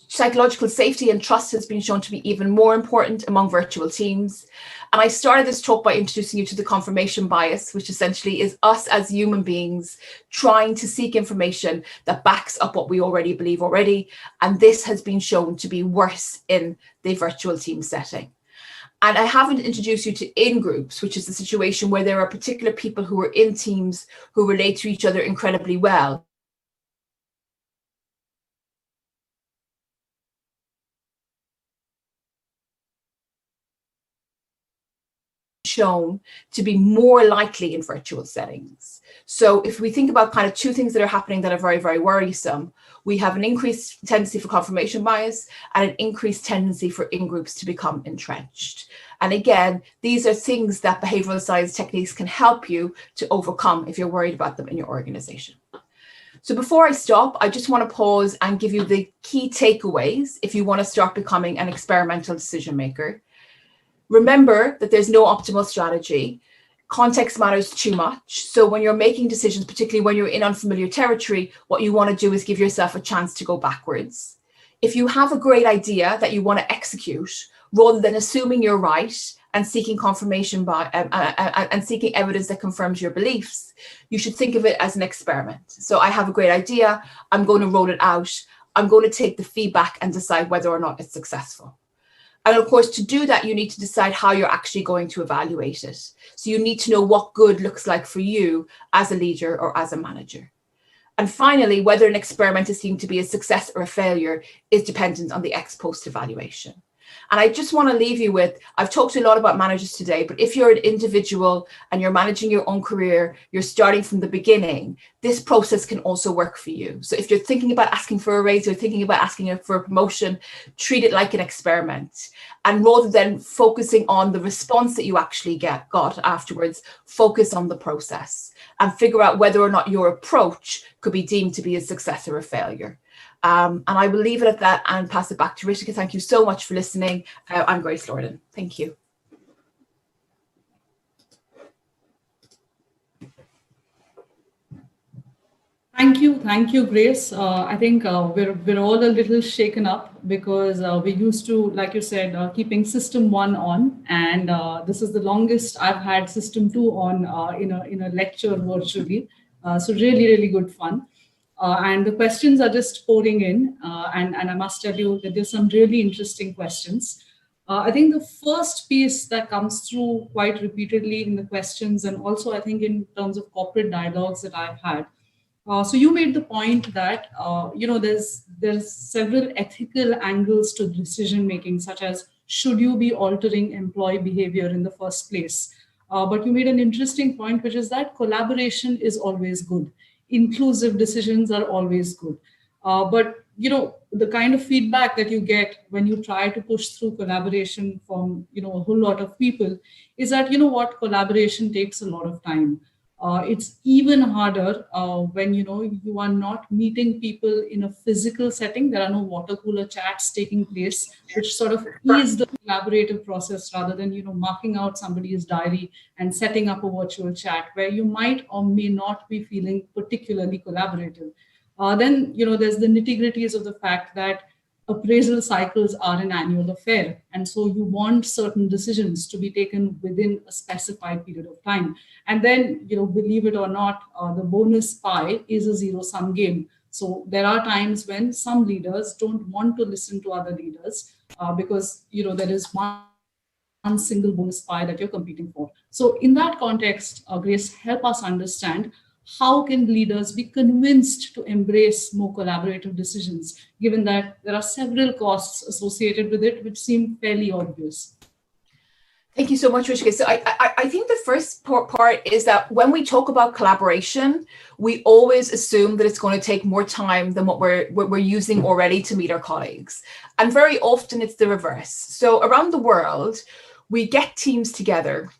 Psychological safety and trust has been shown to be even more important among virtual teams. And I started this talk by introducing you to the confirmation bias, which essentially is us as human beings trying to seek information that backs up what we already believe already. And this has been shown to be worse in the virtual team setting. And I haven't introduced you to in-groups, which is the situation where there are particular people who are in teams who relate to each other incredibly well. Shown to be more likely in virtual settings. So if we think about kind of two things that are happening that are very, very worrisome, we have an increased tendency for confirmation bias and an increased tendency for in-groups to become entrenched. And again, these are things that behavioral science techniques can help you to overcome if you're worried about them in your organization. So before I stop, I just want to pause and give you the key takeaways if you want to start becoming an experimental decision maker. Remember that there's no optimal strategy. Context matters too much. So when you're making decisions, particularly when you're in unfamiliar territory, what you want to do is give yourself a chance to go backwards. If you have a great idea that you want to execute, rather than assuming you're right and seeking confirmation and seeking evidence that confirms your beliefs, you should think of it as an experiment. So I have a great idea. I'm going to roll it out. I'm going to take the feedback and decide whether or not it's successful. And of course, to do that, you need to decide how you're actually going to evaluate it. So you need to know what good looks like for you as a leader or as a manager. And finally, whether an experiment is deemed to be a success or a failure is dependent on the ex post evaluation. And I just want to leave you with, I've talked a lot about managers today, but if you're an individual and you're managing your own career, you're starting from the beginning, this process can also work for you. So if you're thinking about asking for a raise or thinking about asking for a promotion, treat it like an experiment. And rather than focusing on the response that you actually got afterwards, focus on the process and figure out whether or not your approach could be deemed to be a success or a failure. And I will leave it at that and pass it back to Ritika. Thank you so much for listening. I'm Grace Lordan. Thank you. Thank you, Grace. I think we're all a little shaken up because we used to, like you said, keeping system 1 on, and this is the longest I've had system 2 on in a lecture virtually. So really good fun. And the questions are just pouring in, and I must tell you that there's some really interesting questions. I think the first piece that comes through quite repeatedly in the questions, and also I think in terms of corporate dialogues that I've had. So you made the point that there's several ethical angles to decision making, such as should you be altering employee behavior in the first place? But you made an interesting point, which is that collaboration is always good. Inclusive decisions are always good. But the kind of feedback that you get when you try to push through collaboration from a whole lot of people is that collaboration takes a lot of time. It's even harder when you are not meeting people in a physical setting. There are no water cooler chats taking place, which sort of ease the collaborative process rather than marking out somebody's diary and setting up a virtual chat where you might or may not be feeling particularly collaborative. Then there's the nitty-gritties of the fact that appraisal cycles are an annual affair, and so you want certain decisions to be taken within a specified period of time. And then believe it or not, the bonus pie is a zero-sum game. So there are times when some leaders don't want to listen to other leaders because there is one single bonus pie that you're competing for. So in that context, Grace, help us understand, how can leaders be convinced to embrace more collaborative decisions, given that there are several costs associated with it, which seem fairly obvious? Thank you so much, Rishika. So I think the first part is that when we talk about collaboration, we always assume that it's going to take more time than what we're using already to meet our colleagues. And very often it's the reverse. So around the world, we get teams together,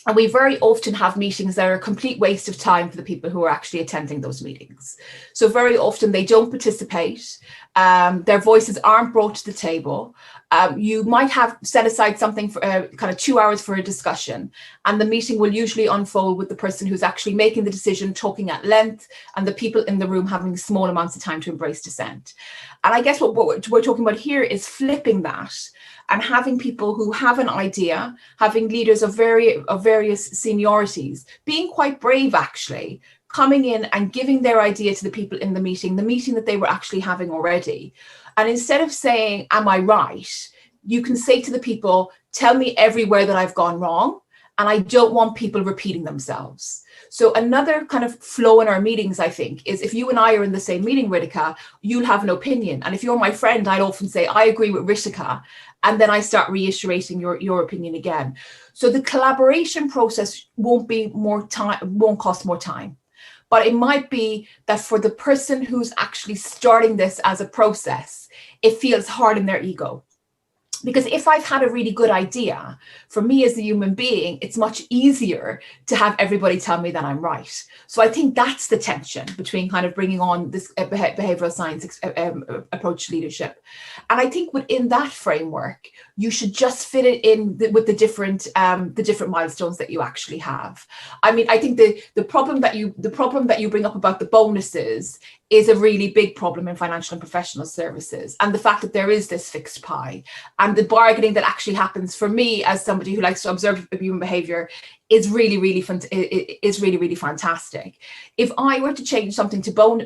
and we very often have meetings that are a complete waste of time for the people who are actually attending those meetings. So very often they don't participate. Their voices aren't brought to the table. You might have set aside something for kind of 2 hours for a discussion, and the meeting will usually unfold with the person who's actually making the decision talking at length, and the people in the room having small amounts of time to embrace dissent. And I guess what we're talking about here is flipping that and having people who have an idea, having leaders of various seniorities, being quite brave actually, coming in and giving their idea to the people in the meeting that they were actually having already. And instead of saying, am I right? You can say to the people, tell me everywhere that I've gone wrong, and I don't want people repeating themselves. So another kind of flow in our meetings, I think, is if you and I are in the same meeting, Ritika, you'll have an opinion. And if you're my friend, I'd often say, I agree with Ritika. And then I start reiterating your opinion again. So the collaboration process won't cost more time. But it might be that for the person who's actually starting this as a process, it feels hard in their ego. Because if I've had a really good idea, for me as a human being, it's much easier to have everybody tell me that I'm right. So I think that's the tension between kind of bringing on this behavioral science approach to leadership. And I think within that framework, you should just fit it in with the different milestones that you actually have. I mean, I think the problem that you bring up about the bonuses is a really big problem in financial and professional services, and the fact that there is this fixed pie and the bargaining that actually happens, for me as somebody who likes to observe human behavior, is really fantastic. If I were to change something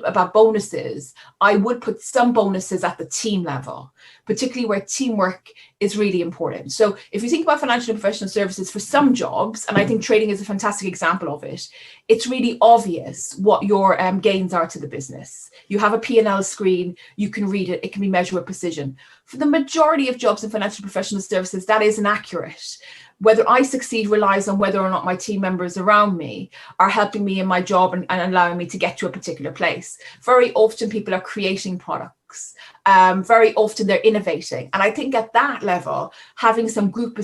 about bonuses, I would put some bonuses at the team level, particularly where teamwork is really important. So if you think about financial and professional services, for some jobs, and I think trading is a fantastic example of it, it's really obvious what your gains are to the business. You have a P&L screen, you can read it, it can be measured with precision. For the majority of jobs in financial and professional services, that isn't accurate. Whether I succeed relies on whether or not my team members around me are helping me in my job and allowing me to get to a particular place. Very often people are creating products. Very often they're innovating. And I think at that level, having some group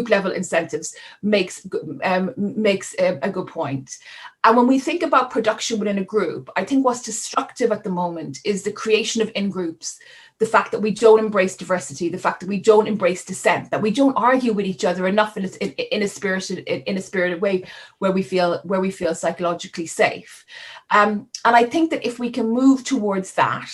level incentives makes a good point. And when we think about production within a group, I think what's destructive at the moment is the creation of in-groups, the fact that we don't embrace diversity, the fact that we don't embrace dissent, that we don't argue with each other enough in a spirited way where we feel psychologically safe. And I think that if we can move towards that,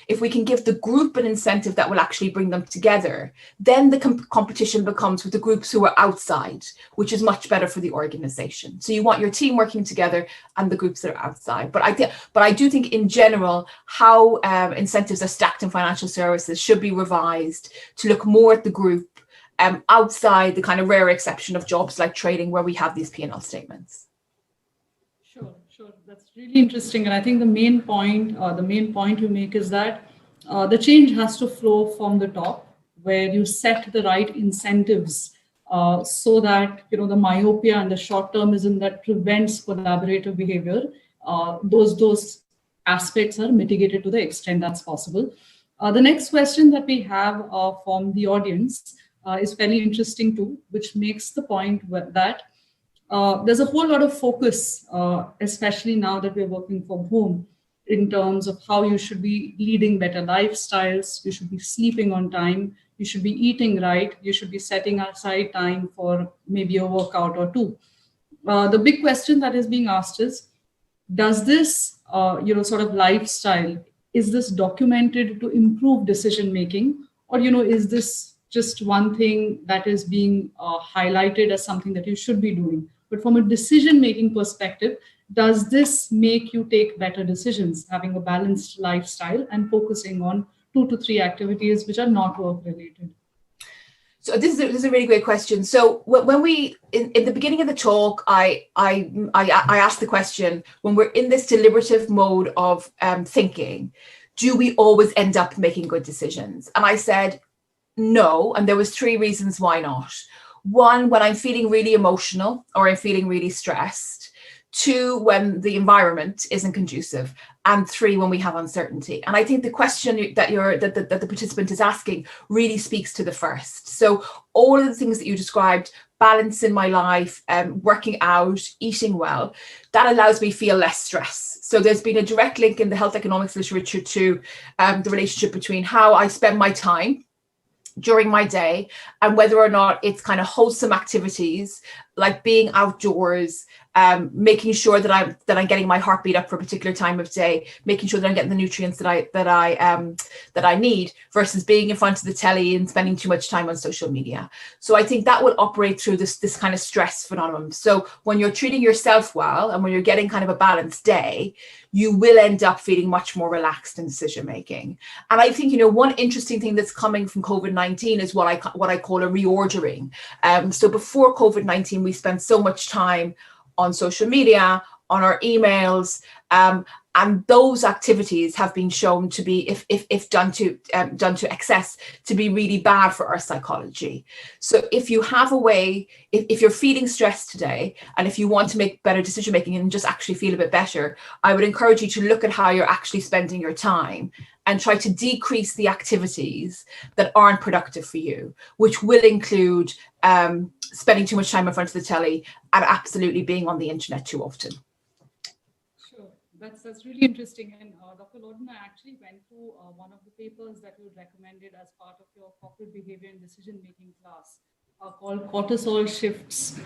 if we can give the group an incentive that will actually bring them together, then the competition becomes with the groups who are outside, which is much better for the organization. So you want your team working together and the groups that are outside. But I do think in general, how incentives are stacked in financial services should be revised to look more at the group outside the kind of rare exception of jobs like trading where we have these P&L statements. Sure. That's really interesting. And I think the main point you make is that the change has to flow from the top, where you set the right incentives so that, the myopia and the short-termism that prevents collaborative behavior, those aspects are mitigated to the extent that's possible. The next question that we have from the audience is fairly interesting too, which makes the point that there's a whole lot of focus, especially now that we're working from home, in terms of how you should be leading better lifestyles, you should be sleeping on time, you should be eating right, you should be setting aside time for maybe a workout or two. The big question that is being asked is, does this, sort of lifestyle, is this documented to improve decision making, or is this just one thing that is being highlighted as something that you should be doing? But from a decision making perspective, does this make you take better decisions, having a balanced lifestyle and focusing on 2 to 3 activities which are not work related? So this is a really great question. So when we in the beginning of the talk, I asked the question, when we're in this deliberative mode of thinking, do we always end up making good decisions? And I said no, and there was 3 reasons why not. 1, when I'm feeling really emotional or I'm feeling really stressed. 2, when the environment isn't conducive, and 3, when we have uncertainty. And I think the question that the participant is asking really speaks to the first. So all of the things that you described, balance in my life, working out, eating well, that allows me to feel less stress. So there's been a direct link in the health economics literature to the relationship between how I spend my time during my day and whether or not it's kind of wholesome activities like being outdoors, making sure that I'm getting my heartbeat up for a particular time of day, making sure that I'm getting the nutrients that I need, versus being in front of the telly and spending too much time on social media. So I think that will operate through this kind of stress phenomenon. So when you're treating yourself well and when you're getting kind of a balanced day, you will end up feeling much more relaxed in decision making. And I think one interesting thing that's coming from COVID-19 is what I call a reordering. So before COVID-19, we spent so much time on social media, on our emails, and those activities have been shown to be, if done to excess, to be really bad for our psychology. So if you have a way, if you're feeling stressed today, and if you want to make better decision making and just actually feel a bit better, I would encourage you to look at how you're actually spending your time and try to decrease the activities that aren't productive for you, which will include spending too much time in front of the telly and absolutely being on the internet too often. Sure, that's really interesting. And Dr. Lordan, I actually went through one of the papers that you recommended as part of your corporate behavior and decision-making class called Cortisol Shifts,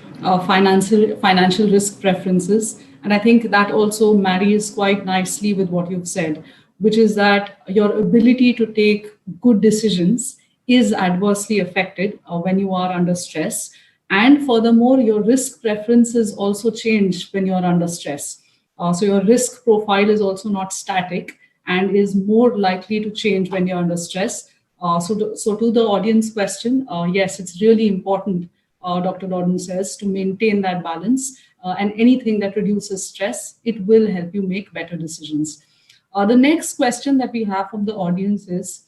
Financial Risk Preferences. And I think that also marries quite nicely with what you've said, which is that your ability to take good decisions is adversely affected when you are under stress. And furthermore, your risk preferences also change when you're under stress. So your risk profile is also not static and is more likely to change when you're under stress. So to the audience question, yes, it's really important, Dr. Lordan says, to maintain that balance. And anything that reduces stress, it will help you make better decisions. The next question that we have from the audience is,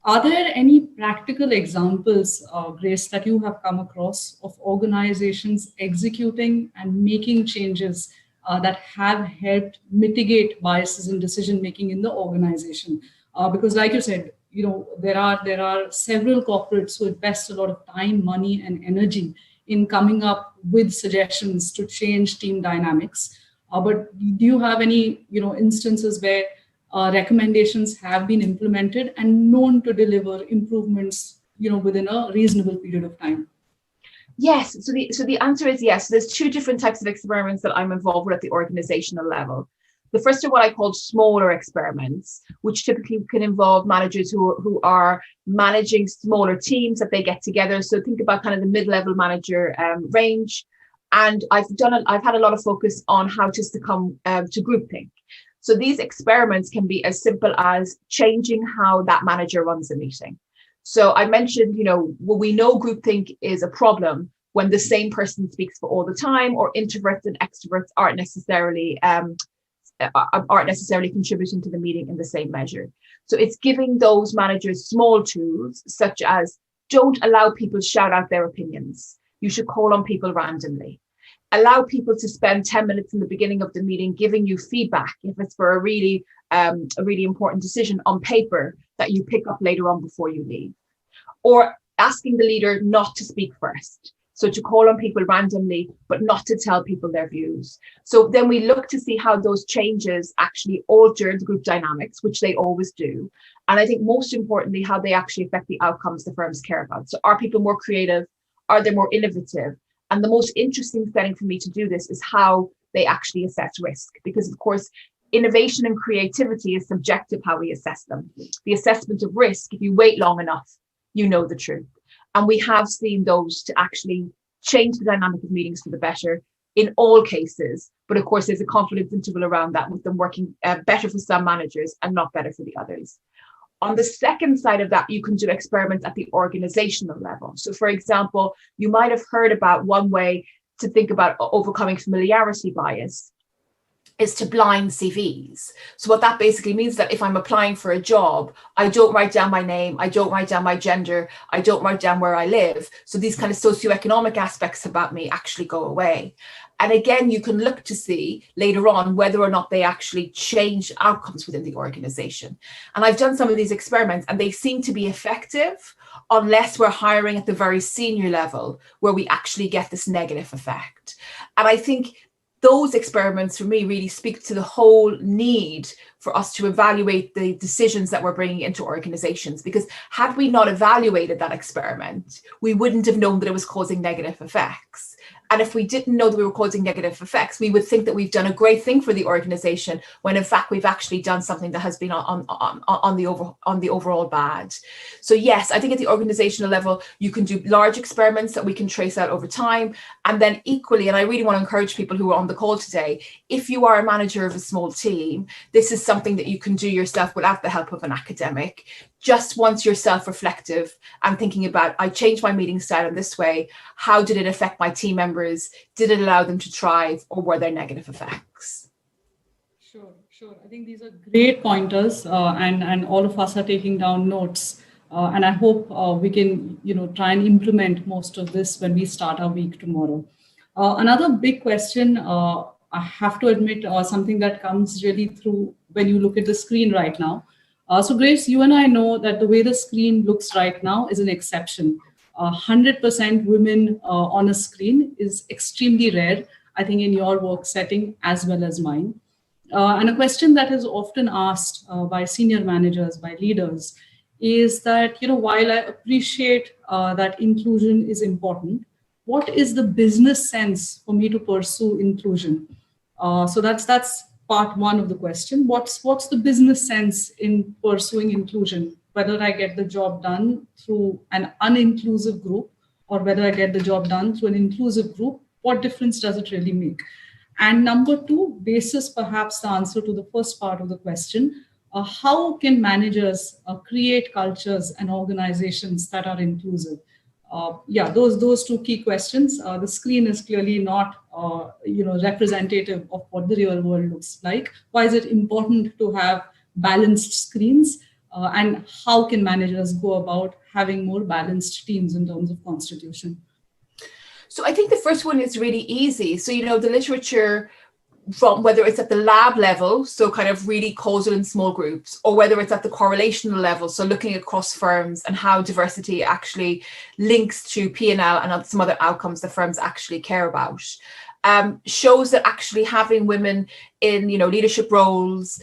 are there any practical examples, Grace, that you have come across of organizations executing and making changes that have helped mitigate biases in decision-making in the organization? Because like you said, there are several corporates who invest a lot of time, money, and energy in coming up with suggestions to change team dynamics. But do you have any, instances where recommendations have been implemented and known to deliver improvements, within a reasonable period of time? Yes. So the answer is yes. There's 2 different types of experiments that I'm involved with at the organizational level. The first are what I call smaller experiments, which typically can involve managers who are managing smaller teams that they get together. So think about kind of the mid-level manager range. And I've had a lot of focus on how to succumb to groupthink. So these experiments can be as simple as changing how that manager runs a meeting. So I mentioned, we know groupthink is a problem when the same person speaks for all the time, or introverts and extroverts aren't necessarily contributing to the meeting in the same measure. So it's giving those managers small tools, such as don't allow people to shout out their opinions. You should call on people randomly. Allow people to spend 10 minutes in the beginning of the meeting giving you feedback if it's for a really important decision on paper that you pick up later on before you leave. Or asking the leader not to speak first. So to call on people randomly, but not to tell people their views. So then we look to see how those changes actually alter the group dynamics, which they always do. And I think most importantly, how they actually affect the outcomes the firms care about. So are people more creative? Are they more innovative? And the most interesting setting for me to do this is how they actually assess risk. Because of course, innovation and creativity is subjective how we assess them. The assessment of risk, if you wait long enough, you know the truth. And we have seen those to actually change the dynamic of meetings for the better in all cases. But of course, there's a confidence interval around that, with them working better for some managers and not better for the others. On the second side of that, you can do experiments at the organizational level. So for example, you might have heard about one way to think about overcoming familiarity bias is to blind CVs. So what that basically means that if I'm applying for a job, I don't write down my name, I don't write down my gender, I don't write down where I live. So these kind of socioeconomic aspects about me actually go away. And again, you can look to see later on whether or not they actually change outcomes within the organization. And I've done some of these experiments and they seem to be effective unless we're hiring at the very senior level where we actually get this negative effect. And I think those experiments for me really speak to the whole need for us to evaluate the decisions that we're bringing into organizations, because had we not evaluated that experiment, we wouldn't have known that it was causing negative effects. And if we didn't know that we were causing negative effects, we would think that we've done a great thing for the organization, when in fact we've actually done something that has been on the overall bad. So yes, I think at the organizational level, you can do large experiments that we can trace out over time. And then equally, and I really want to encourage people who are on the call today, if you are a manager of a small team, this is something that you can do yourself without the help of an academic. Just once you're self-reflective and thinking about, I changed my meeting style in this way, how did it affect my team members? Did it allow them to thrive, or were there negative effects? Sure. I think these are great pointers, and all of us are taking down notes. And I hope we can, try and implement most of this when we start our week tomorrow. Another big question, I have to admit, something that comes really through when you look at the screen right now. So Grace, you and I know that the way the screen looks right now is an exception. 100% women on a screen is extremely rare, I think, in your work setting as well as mine. And a question that is often asked by senior managers, by leaders, is that, while I appreciate that inclusion is important, what is the business sense for me to pursue inclusion? So that's part one of the question. What's the business sense in pursuing inclusion? Whether I get the job done through an uninclusive group or whether I get the job done through an inclusive group, what difference does it really make? And number two, basis perhaps the answer to the first part of the question, how can managers create cultures and organizations that are inclusive? Those two key questions. The screen is clearly not, representative of what the real world looks like. Why is it important to have balanced screens? And how can managers go about having more balanced teams in terms of constitution? So I think the first one is really easy. So, the literature, from whether it's at the lab level, so kind of really causal in small groups, or whether it's at the correlational level, so looking across firms and how diversity actually links to P&L and some other outcomes that firms actually care about, shows that actually having women in leadership roles,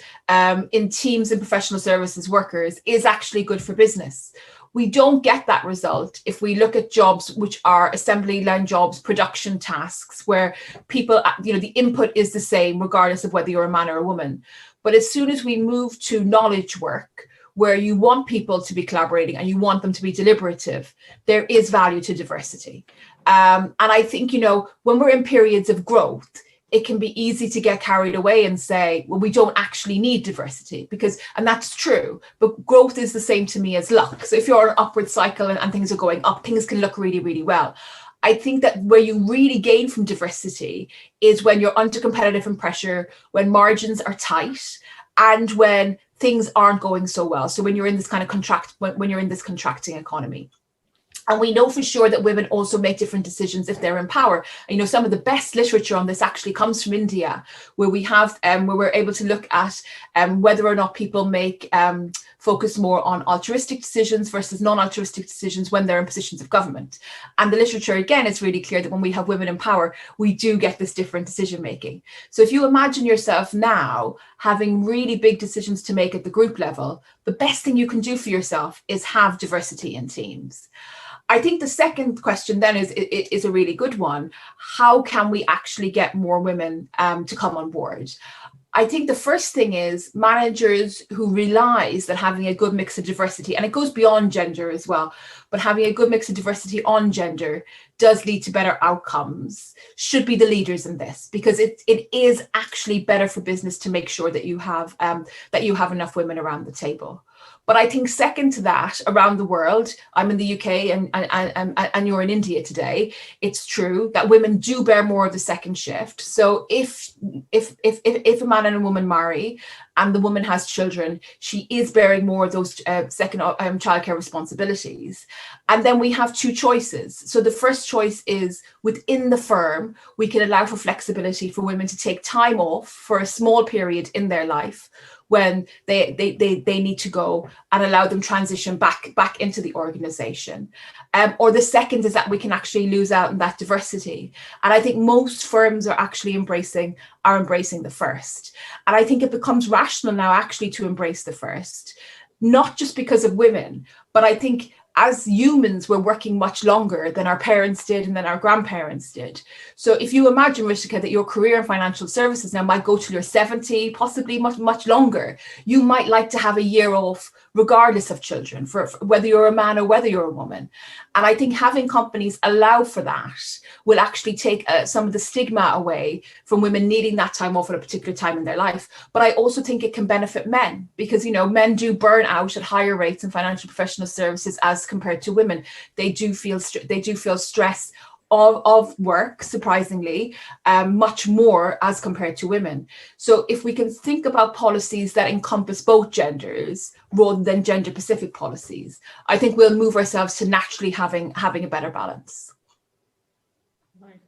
in teams and professional services workers is actually good for business. We don't get that result if we look at jobs which are assembly line jobs, production tasks, where people, the input is the same regardless of whether you're a man or a woman. But as soon as we move to knowledge work, where you want people to be collaborating and you want them to be deliberative, there is value to diversity. And I think, when we're in periods of growth, it can be easy to get carried away and say, well, we don't actually need diversity, and that's true, but growth is the same to me as luck. So if you're on an upward cycle and things are going up, things can look really, really well. I think that where you really gain from diversity is when you're under competitive and pressure, when margins are tight, and when things aren't going so well. So when you're in this kind of contracting economy. And we know for sure that women also make different decisions if they're in power. You know, some of the best literature on this actually comes from India, where we have, where we're able to look at whether or not people make focus more on altruistic decisions versus non-altruistic decisions when they're in positions of government. And the literature, again, is really clear that when we have women in power, we do get this different decision making. So if you imagine yourself now having really big decisions to make at the group level, the best thing you can do for yourself is have diversity in teams. I think the second question then is a really good one. How can we actually get more women to come on board? I think the first thing is managers who realize that having a good mix of diversity, and it goes beyond gender as well, but having a good mix of diversity on gender does lead to better outcomes, should be the leaders in this, because it is actually better for business to make sure that you have enough women around the table. But I think second to that, around the world, I'm in the UK and you're in India today, it's true that women do bear more of the second shift. So if a man and a woman marry and the woman has children, she is bearing more of those second childcare responsibilities. And then we have two choices. So the first choice is within the firm, we can allow for flexibility for women to take time off for a small period in their life when they need to go, and allow them transition back into the organization. Or the second is that we can actually lose out on that diversity. And I think most firms are actually embracing the first. And I think it becomes rational now actually to embrace the first, not just because of women, but I think as humans, we're working much longer than our parents did and than our grandparents did. So if you imagine, Rishika, that your career in financial services now might go till you're 70, possibly much longer, you might like to have a year off regardless of children, for whether you're a man or whether you're a woman. And I think having companies allow for that will actually take some of the stigma away from women needing that time off at a particular time in their life. But I also think it can benefit men, because, you know, men do burn out at higher rates in financial professional services as compared to women. They do feel stress of work, surprisingly, much more as compared to women. So if we can think about policies that encompass both genders rather than gender specific policies, I think we'll move ourselves to naturally having a better balance. Right.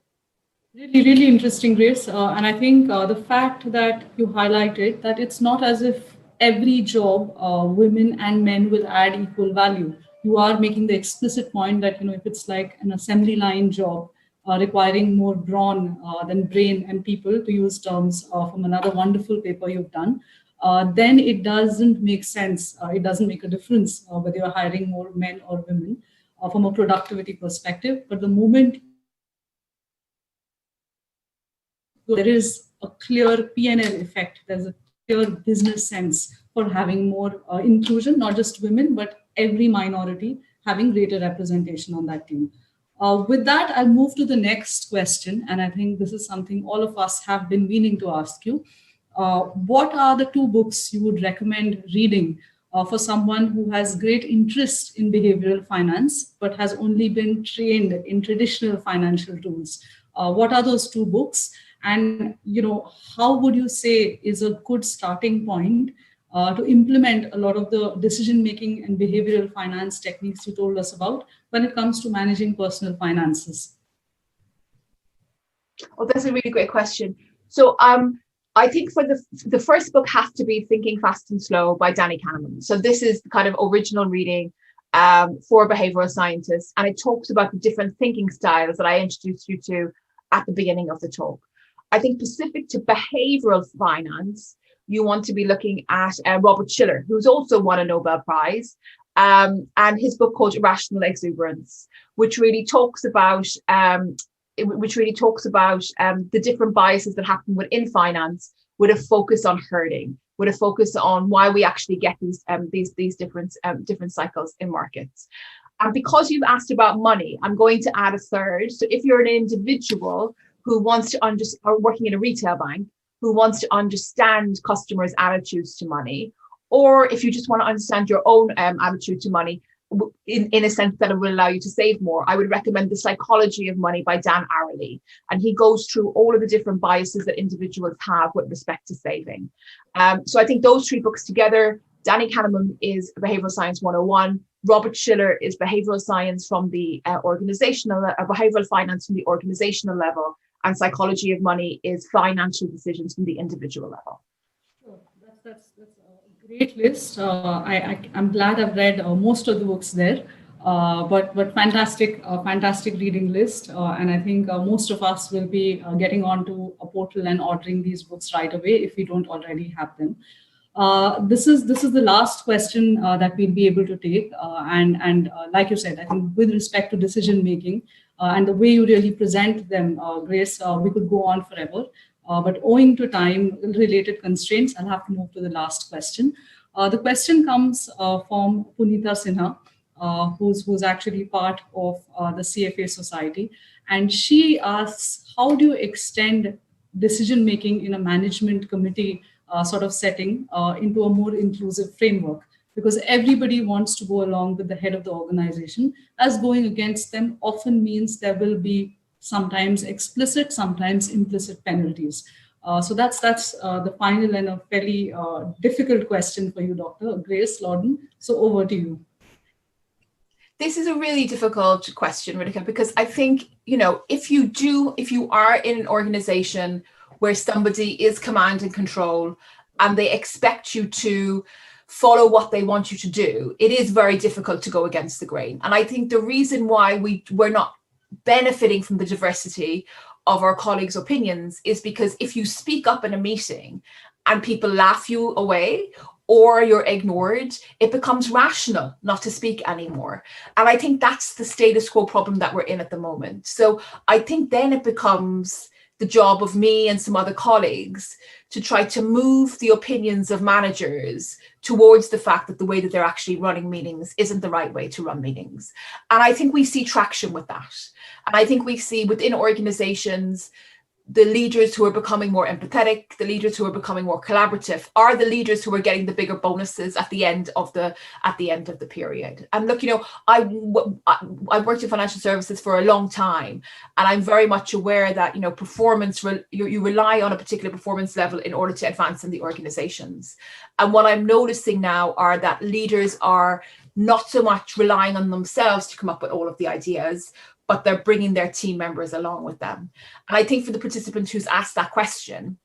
Really, really interesting, Grace. And I think the fact that you highlighted that it's not as if every job, women and men will add equal value. You are making the explicit point that, you know, if it's like an assembly line job requiring more brawn than brain and people, to use terms from another wonderful paper you've done, then it doesn't make sense. It doesn't make a difference whether you're hiring more men or women from a productivity perspective. But the moment there is a clear P&L effect, there's a clear business sense for having more inclusion, not just women, but every minority having greater representation on that team. With that, I'll move to the next question. And I think this is something all of us have been meaning to ask you. What are the 2 books you would recommend reading for someone who has great interest in behavioral finance, but has only been trained in traditional financial tools? What are those 2 books? And, you know, how would you say is a good starting point to implement a lot of the decision-making and behavioral finance techniques you told us about when it comes to managing personal finances? Oh, that's a really great question. So I think for the first book has to be Thinking Fast and Slow by Danny Kahneman. So this is the kind of original reading for behavioral scientists. And it talks about the different thinking styles that I introduced you to at the beginning of the talk. I think specific to behavioral finance, you want to be looking at Robert Shiller, who's also won a Nobel Prize, and his book called Irrational Exuberance, which really talks about the different biases that happen within finance, with a focus on herding, with a focus on why we actually get these different cycles in markets. And because you've asked about money, I'm going to add a third. So if you're an individual who wants to or working in a retail bank, who wants to understand customers' attitudes to money, or if you just want to understand your own attitude to money in a sense that it will allow you to save more, I would recommend The Psychology of Money by Dan Ariely. And he goes through all of the different biases that individuals have with respect to saving. So I think those 3 books together, Danny Kahneman is Behavioral Science 101, Robert Schiller is behavioral science from the behavioral finance from the organizational level, and psychology of money is financial decisions from the individual level. Sure. That's a great list. I'm glad I've read most of the books there. But fantastic reading list, and I think most of us will be getting onto a portal and ordering these books right away if we don't already have them. This is the last question that we'll be able to take, and like you said, I think with respect to decision making and the way you really present them, Grace, we could go on forever. But owing to time-related constraints, I'll have to move to the last question. The question comes from Punita Sinha, who's actually part of the CFA Society. And she asks, how do you extend decision-making in a management committee sort of setting into a more inclusive framework? Because everybody wants to go along with the head of the organization, as going against them often means there will be sometimes explicit, sometimes implicit penalties. So that's the final and a fairly difficult question for you, Dr. Grace Lordan. So over to you. This is a really difficult question, Ritika, because I think, if you are in an organization where somebody is command and control and they expect you to follow what they want you to do, it is very difficult to go against the grain. And I think the reason why we're not benefiting from the diversity of our colleagues' opinions is because if you speak up in a meeting and people laugh you away or you're ignored, it becomes rational not to speak anymore. And I think that's the status quo problem that we're in at the moment. So I think then it becomes the job of me and some other colleagues to try to move the opinions of managers towards the fact that the way that they're actually running meetings isn't the right way to run meetings. And I think we see traction with that. And I think we see within organizations, the leaders who are becoming more empathetic, the leaders who are becoming more collaborative, are the leaders who are getting the bigger bonuses at the end of the period. And look, I've worked in financial services for a long time, and I'm very much aware that performance, you rely on a particular performance level in order to advance in the organizations. And what I'm noticing now are that leaders are not so much relying on themselves to come up with all of the ideas, but they're bringing their team members along with them. And I think for the participant who's asked that question,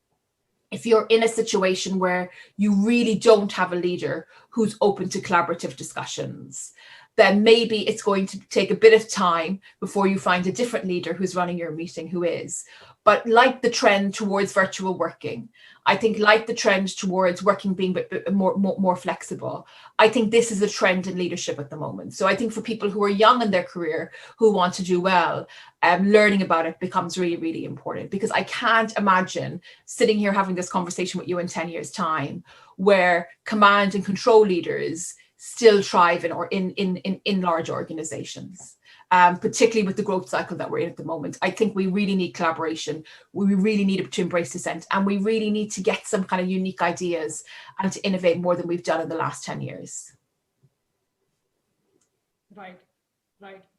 if you're in a situation where you really don't have a leader who's open to collaborative discussions, then maybe it's going to take a bit of time before you find a different leader who's running your meeting who is. But like the trend towards virtual working, I think like the trend towards working being more flexible, I think this is a trend in leadership at the moment. So I think for people who are young in their career, who want to do well, learning about it becomes really, really important, because I can't imagine sitting here having this conversation with you in 10 years' time, where command and control leaders still thrive in large organizations. Particularly with the growth cycle that we're in at the moment. I think we really need collaboration. We really need to embrace dissent, and we really need to get some kind of unique ideas and to innovate more than we've done in the last 10 years. Right.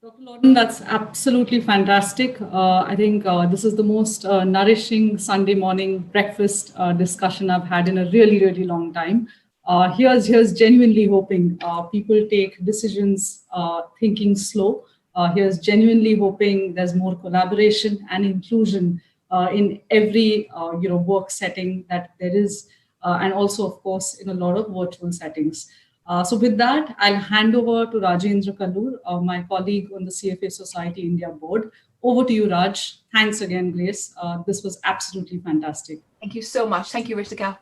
Dr. Lordan, that's absolutely fantastic. I think this is the most nourishing Sunday morning breakfast discussion I've had in a really, really long time. Here's genuinely hoping people take decisions thinking slow. Here's genuinely hoping there's more collaboration and inclusion in every work setting that there is, and also, of course, in a lot of virtual settings. So with that, I'll hand over to Rajendra Kallur, my colleague on the CFA Society India board. Over to you, Raj. Thanks again, Grace. This was absolutely fantastic. Thank you so much. Thank you, Ritika.